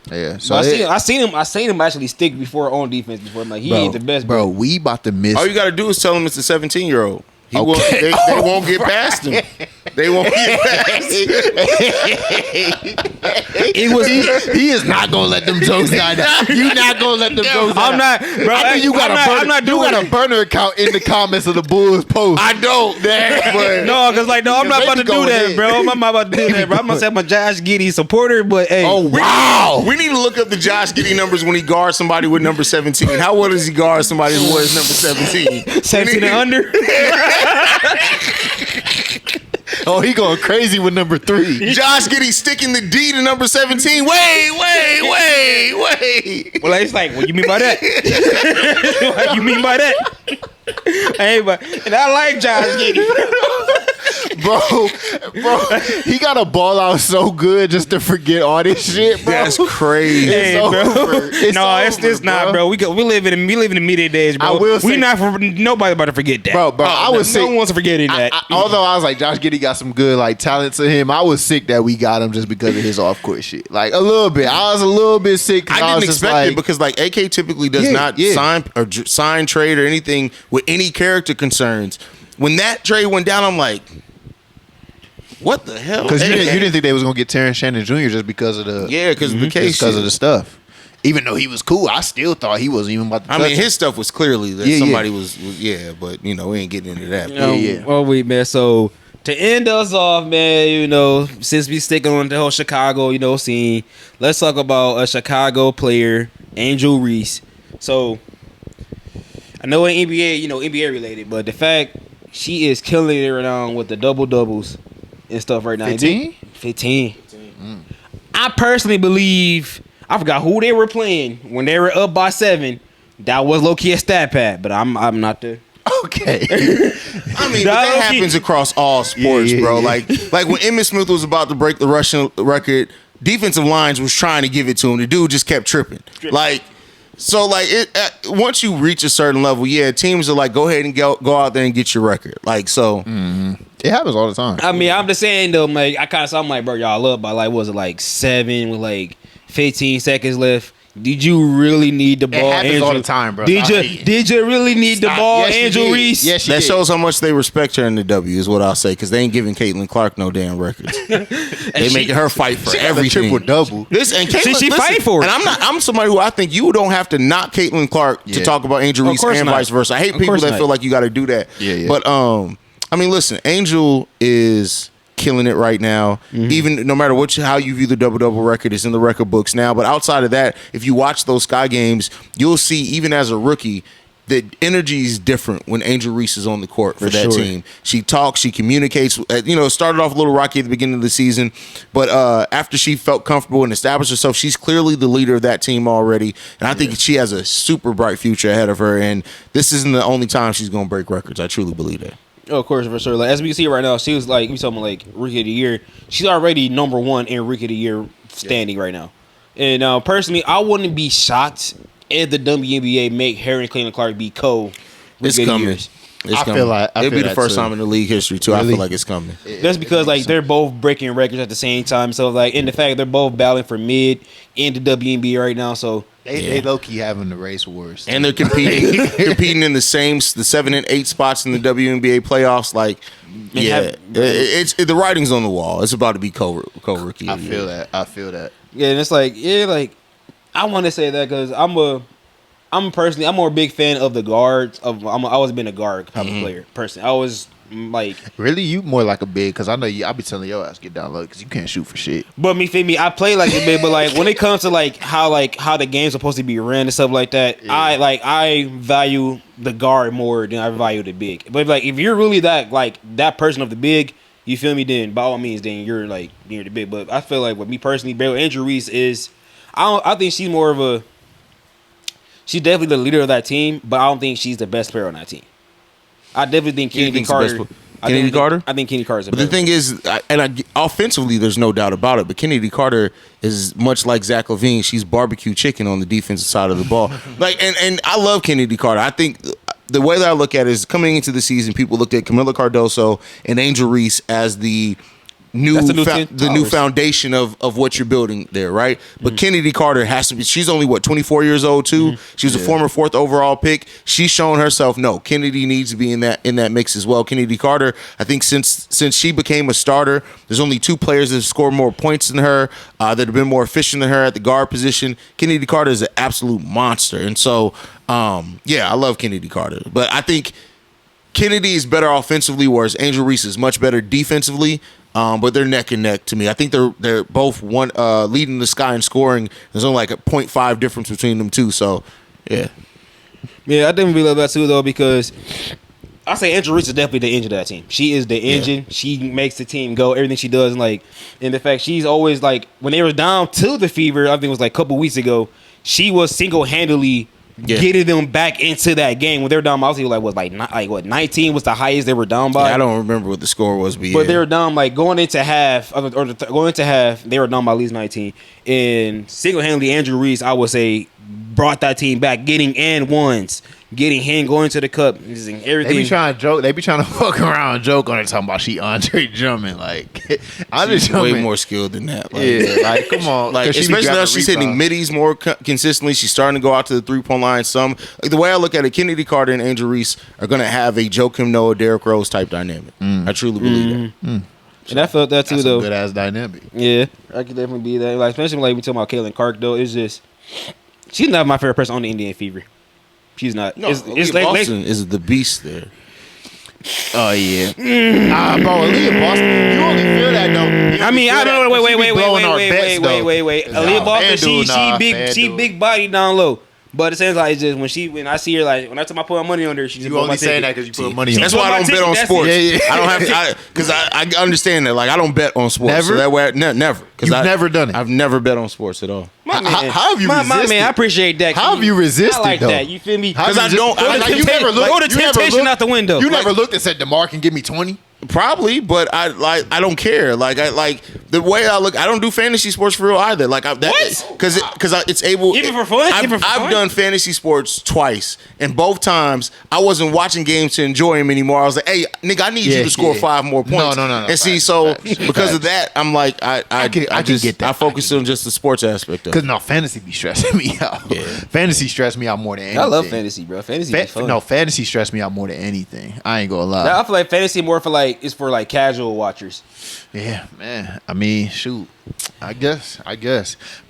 Yeah. So I seen him actually stick before on defense before. I'm like, he ain't the best, bro. We about to miss. All you got to do is tell him it's a 17-year-old. He Okay. won't, they won't get past him. They won't get past him. He is not gonna let them jokes die. You not gonna let them jokes die. I'm not, bro. I think you got I'm not doing a burner account in the comments of the Bulls post. I don't. But No, cause I'm not about to do going that, in. bro. I'm not about to do that, bro. I'm gonna say I'm a Josh Giddey supporter, but hey, Oh wow. we need to look up the Josh Giddey numbers when he guards somebody with number 17. How well does he guard somebody who wears number 17? 17 and under. Oh, he going crazy with number 3. Josh Giddey sticking the D to number 17. Wait. Well, it's like, what you mean by that? What you mean by that? Hey, but and I like Josh Giddey. Bro, he got a ball out so good just to forget all this shit, bro. That's crazy. It's Hey, bro. over. It's not, bro. We live in the media days, bro. I will say- we not for nobody about to forget that, Bro, I was no sick. one wants to forgetting that. Although I was like, Josh Giddey got some good like talent to him, I was sick that we got him just because of his off court shit. Like a little bit. I was a little bit sick. 'Cause I was didn't just expect like, it because like AK typically does not sign trade or anything with any character concerns. When that trade went down, I'm like, what the hell? because you didn't think they was gonna get Terrence Shannon Jr. just because of the because of the case, just because of the stuff. Even though he was cool, I still thought he wasn't even about to. I touch mean, him. his stuff was clearly that somebody was but we ain't getting into that. Yeah. Well, man. So to end us off, man, since we sticking on the whole Chicago, scene, let's talk about a Chicago player, Angel Reese. So I know in NBA, NBA related, but the fact she is killing it around with the double doubles and stuff right now. 15? 15. I personally believe I forgot who they were playing when they were up by 7. That was low key a stat pad, but I'm not there. Okay. I mean, but that happens across all sports, bro. Yeah. Like when Emmitt Smith was about to break the rushing record, defensive lines was trying to give it to him. The dude just kept tripping. Once you reach a certain level, teams are like, go ahead and go out there and get your record. Like, so. Mm-hmm. It happens all the time. I mean, I'm just saying, though, like, I'm like, bro, y'all up by, like, what was it, like 7 with, like, 15 seconds left? Did you really need the ball, It happens all the time, bro. Did you really need the ball, Angel Reese? Yes, that shows how much they respect her in the W, is what I'll say, because they ain't giving Caitlin Clark no damn records. They making her fight for everything. Triple double. She fighting for it. And I'm somebody who I think you don't have to knock Caitlin Clark to talk about Angel Reese and vice versa. I hate people that feel like you got to do that. Yeah. But I mean, listen, Angel is killing it right now. Mm-hmm. Even no matter how you view the double-double record, it's in the record books now. But outside of that, if you watch those Sky games, you'll see, even as a rookie, the energy is different when Angel Reese is on the court for that team. She talks, she communicates. It started off a little rocky at the beginning of the season, but after she felt comfortable and established herself, she's clearly the leader of that team already. And I think she has a super bright future ahead of her. And this isn't the only time she's going to break records. I truly believe that. Oh, of course, for sure. Like, as we see right now, she was like, we talking about like Rookie of the Year. She's already number 1 in Rookie of the Year standing right now. And personally, I wouldn't be shocked if the WNBA make her and Caitlin Clark be co-Rookie of the Years. I feel like it'll be the first time in the league history too. Really? I feel like it's coming. That's because like they're both breaking records at the same time. So like, in the fact they're both battling for mid in the WNBA right now. So they low key having the race wars, and they're competing in the 7 and 8 spots in the WNBA playoffs. Like, it's the writing's on the wall. It's about to be co-rookie. I feel that. Yeah, and it's like I want to say that because I'm more a big fan of the guards. I've always been a guard type of player. Personally, I was like, really, you more like a big, because I know I be telling your ass get down low because you can't shoot for shit. But I play like a big, but like when it comes to like how the game's supposed to be ran and stuff like that, I value the guard more than I value the big. But like if you're really that person of the big, you feel me? Then by all means, then you're like near the big. But I feel like with me personally, Angel Reese is, I think she's more of a. She's definitely the leader of that team, but I don't think she's the best player on that team. I definitely think Kennedy Carter. I think Kennedy Carter's. But the thing is, offensively, there's no doubt about it. But Kennedy Carter is much like Zach Lavine. She's barbecue chicken on the defensive side of the ball. And I love Kennedy Carter. I think the way that I look at it is, coming into the season, people looked at Camila Cardoso and Angel Reese as the new foundation of what you're building there, right? But Kennedy Carter has to be. She's only 24 years old too. She was a former 4th overall pick. She's shown herself. No, Kennedy needs to be in that mix as well. Kennedy Carter, I think since she became a starter, there's only 2 players that have scored more points than her, that have been more efficient than her at the guard position. Kennedy Carter is an absolute monster, and so I love Kennedy Carter, but I think Kennedy is better offensively, whereas Angel Reese is much better defensively. But they're neck and neck to me. I think they're both leading the Sky in scoring. There's only like a 0.5 difference between them two. So, yeah. Yeah, I definitely love that too, though, because I say Angel Reese is definitely the engine of that team. She is the engine. Yeah. She makes the team go. Everything she does, and the fact she's always like, when they were down to the Fever, I think it was like a couple weeks ago, she was single-handedly getting them back into that game. When they were down by, I was 19 was the highest they were down by. Yeah, I don't remember what the score was, but they were down going into half, they were down by at least 19. And single-handedly, Angel Reese, I would say, brought that team back, getting and ones, getting him going to the cup, everything. They be trying to joke. They be trying to fuck around and joke on it, talking about she Andre Drummond. Like, she's way more skilled than that. Come on. Especially now she's hitting middies more consistently. She's starting to go out to the 3-point line. The way I look at it, Kennedy Carter and Angel Reese are going to have a Joakim Noah, Derrick Rose type dynamic. I truly believe that. And I felt that too, though. Good ass dynamic. Yeah, I could definitely be that. Especially we talking about Caitlin Clark, though. It's just, she's not my favorite person on the Indian Fever. She's not. No, it's like Boston is the beast there. Oh yeah. Bro, Aaliyah Boston. You only feel that though. I mean, I don't know. Wait. Aaliyah Boston, she big body down low. But it seems like it's just when I see her, like when I put my money on her, she just You only saying that because you put money on. That's why I don't bet on sports. Yeah. I don't have because I understand that. Like I don't bet on sports. Never? So that way, never. You've never done it. I've never bet on sports at all. My man, how have you resisted? My man, I appreciate that. How have you resisted, I like though? that. You feel me? Because I don't. You never looked. Throw the temptation out the window. You never looked and said, DeMar can give me 20? Probably, but I don't care. Like the way I look. I don't do fantasy sports for real either. Like because it's able. Even for fun. I've done fantasy sports twice, and both times I wasn't watching games to enjoy them anymore. I was like, hey, nigga, I need you to score 5 more points. No. And see, because of that, I'm like, I can get that. I focus on just the sports aspect of it. Because fantasy be stressing me out. Yeah. Fantasy stressed me out more than anything. I love fantasy, bro. Fantasy be fun. No, fantasy stressed me out more than anything. I ain't gonna lie. I feel like fantasy more for it's for like casual watchers. Yeah, man. I mean, shoot. I guess.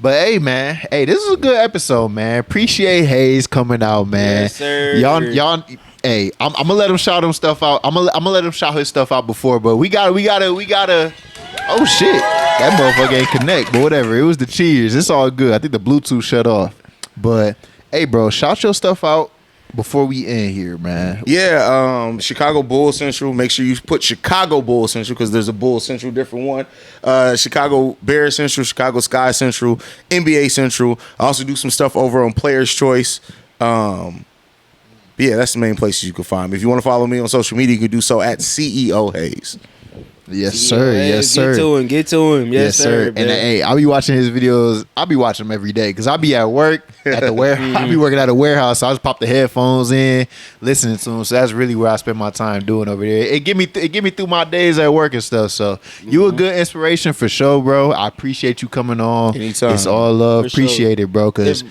But hey, man. Hey, this is a good episode, man. Appreciate Haize coming out, man. Yes, sir. Y'all. Hey, I'm gonna let him shout him stuff out. I'm gonna let him shout his stuff out before, but we gotta. Oh shit, that motherfucker ain't connect. But whatever. It was the cheers. It's all good. I think the Bluetooth shut off. But hey, bro, shout your stuff out before we end here, man. Yeah, Chicago Bulls Central. Make sure you put Chicago Bulls Central because there's a Bulls Central, different one. Chicago Bears Central, Chicago Sky Central, NBA Central. I also do some stuff over on Players Choice. Yeah, that's the main places you can find me. If you want to follow me on social media, you can do so at CEO Haize. Yes, sir. Yes, sir. Get to him. Yes, sir. And hey, I'll be watching his videos. I'll be watching them every day because I'll be at work at the warehouse. I'll be working at a warehouse, so I just pop the headphones in, listening to them. So that's really where I spend my time doing over there. It get me through my days at work and stuff. So you a good inspiration for sure, bro. I appreciate you coming on. Anytime. It's all love. For Appreciate it, bro. Cause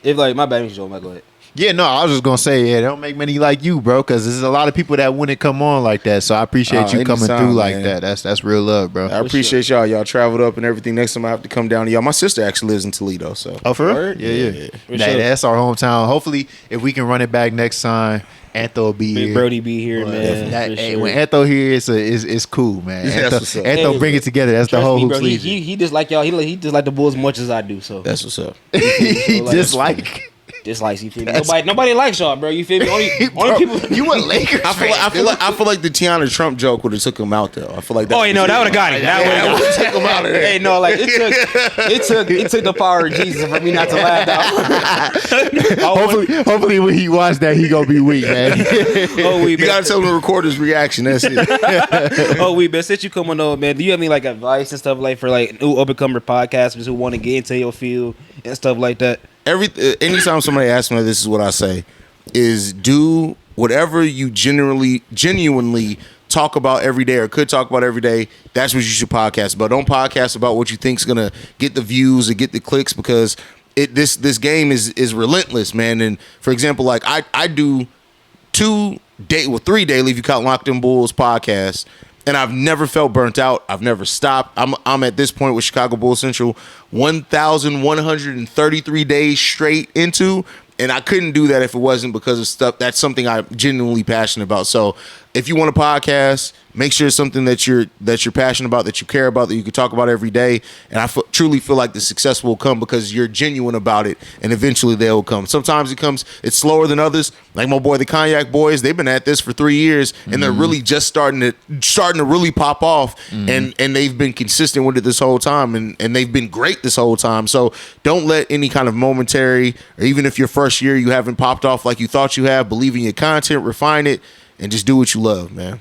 if like my bad, Joel, go ahead. yeah, no, I was just gonna say, they don't make many like you, bro, because there's a lot of people that wouldn't come on like that. So I appreciate you coming through like that. That's real love, bro. I appreciate y'all. Y'all traveled up and everything. Next time I have to come down to y'all. My sister actually lives in Toledo, so. Oh, for real? Yeah. For Nah, sure. that's our hometown. Hopefully, if we can run it back next time, Antho will be Big here. Brody be here, man. Hey, when Antho here, it's cool, man. Yeah, that's what's up. Antho bring it together. That's the Trust whole me, bro. hoops league. He just like y'all. He just like the Bulls as much as I do. So That's what's up. He just like. dislikes. You feel me? Nobody likes y'all, bro. You feel me? Only Bro, people. you a Lakers I feel fan, like the Tiana Trump joke would have took him out though. I feel like that. Oh, you know that would have got him. That would have took him out of there. Hey, no, like it took the power of Jesus for me not to laugh out. Hopefully when he watch that, he gonna be weak, man. You gotta tell him to record his reaction. That's it. Man, since you coming on, man, do you have any like advice and stuff like for like new up-and-comer podcasters who want to get into your field and stuff like that? Anytime somebody asks me, this is what I say: is do whatever you genuinely talk about every day or could talk about every day. That's what you should podcast about. Don't podcast about what you think's gonna get the views or get the clicks because this game is relentless, man. And for example, like I do 3 daily if you count Locked In Bulls podcast. And I've never felt burnt out. I've never stopped. I'm at this point with Chicago Bulls Central 1,133 days straight into, and I couldn't do that if it wasn't because of stuff. That's something I'm genuinely passionate about. So if you want a podcast, make sure it's something that you're passionate about, that you care about, that you can talk about every day. And I truly feel like the success will come because you're genuine about it, and eventually they will come. Sometimes it's slower than others. Like my boy, the Cognac Boys, they've been at this for 3 years, and they're really just starting to really pop off. And they've been consistent with it this whole time, and they've been great this whole time. So don't let any kind of momentary, or even if your first year you haven't popped off like you thought you have, believe in your content, refine it, and just do what you love, man.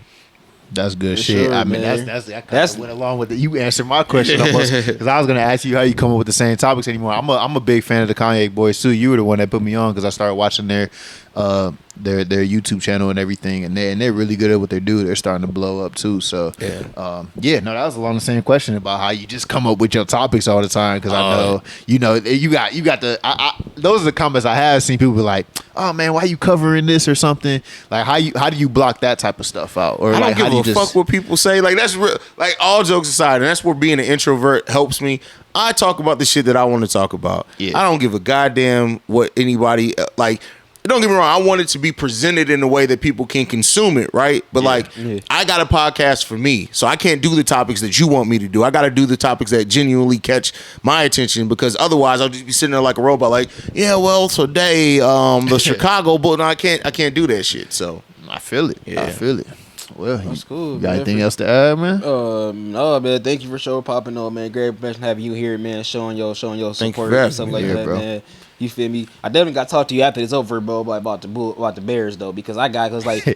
That's good For shit. sure, I mean, man. that kind of went along with it. You answered my question almost because I was gonna ask you how you come up with the same topics anymore. I'm a big fan of the Kanye Boys too. You were the one that put me on because I started watching their YouTube channel and everything, and they're really good at what they do. They're starting to blow up too. So that was along the same question about how you just come up with your topics all the time because I know you got the those are the comments I have seen people be like, oh man, why you covering this or something? Like how do you block that type of stuff out? Or I like don't give a fuck what people say. Like that's real. Like all jokes aside, and that's where being an introvert helps me. I talk about the shit that I want to talk about. Yeah. I don't give a goddamn what anybody like. don't get me wrong, I want it to be presented in a way that people can consume it, right? But I got a podcast for me, so I can't do the topics that you want me to do. I got to do the topics that genuinely catch my attention, because otherwise I'll just be sitting there like a robot, like, yeah, well, today the Chicago Bulls. No, I can't do that shit. So I feel it. Yeah. I feel it. Well, That's cool. You got man. anything else to add, man? No, man. Thank you for show popping on, man. Great pleasure having you here, man. Showing your Thank you support for and having stuff me. like Yeah, that, bro. man. You feel me? I definitely got to talk to you after it's over, bro, about the Bears though, because like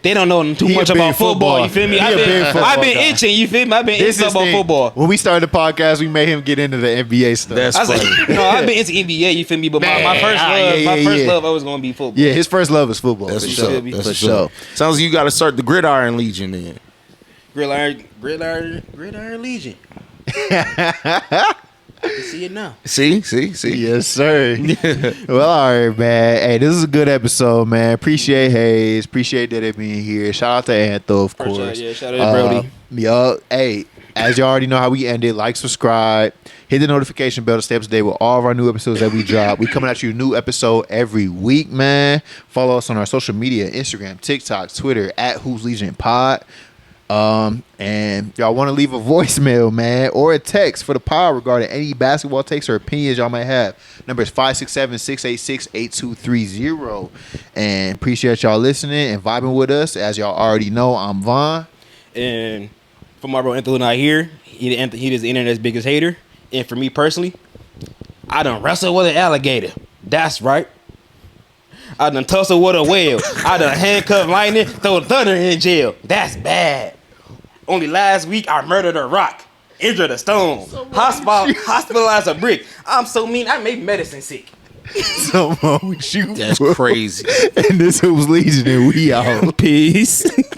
they don't know too He a much big about football. You feel me? He a big football I've been guy. itching. You feel me? I've been This itching is about thing. football. When we started the podcast, we made him get into the NBA stuff. That's I was like, no, I've been into NBA. You feel me? But my Man, first love always gonna be football. yeah, his first love is football. That's for what's sure. up. That's For what's sure. up. Sounds like you got to start the Gridiron Legion then. Gridiron Legion. You see it now. See. Yes, sir. Well, all right, man. Hey, this is a good episode, man. Appreciate Haize. Appreciate that it being here. Shout out to Antho, of course. Yeah, shout out to Brody. Yo, hey, as you already know how we ended, like, subscribe, hit the notification bell to stay up to date with all of our new episodes that we drop. We coming at you a new episode every week, man. Follow us on our social media, Instagram, TikTok, Twitter, at Who's Legion Pod. And y'all want to leave a voicemail, man, or a text for the pod regarding any basketball takes or opinions y'all might have. Number is 567-686-8230. And appreciate y'all listening and vibing with us. As y'all already know, I'm Vaughn. And for my bro Anthony not here, he is the internet's biggest hater. And for me personally, I done wrestled with an alligator. That's right. I done tussled with a whale. I done handcuffed lightning, throw thunder in jail. That's bad. Only last week I murdered a rock, injured a stone, hospitalized a brick. I'm so mean I made medicine sick. Something wrong with you. That's bro. crazy. And this was Legion, and we out. Peace.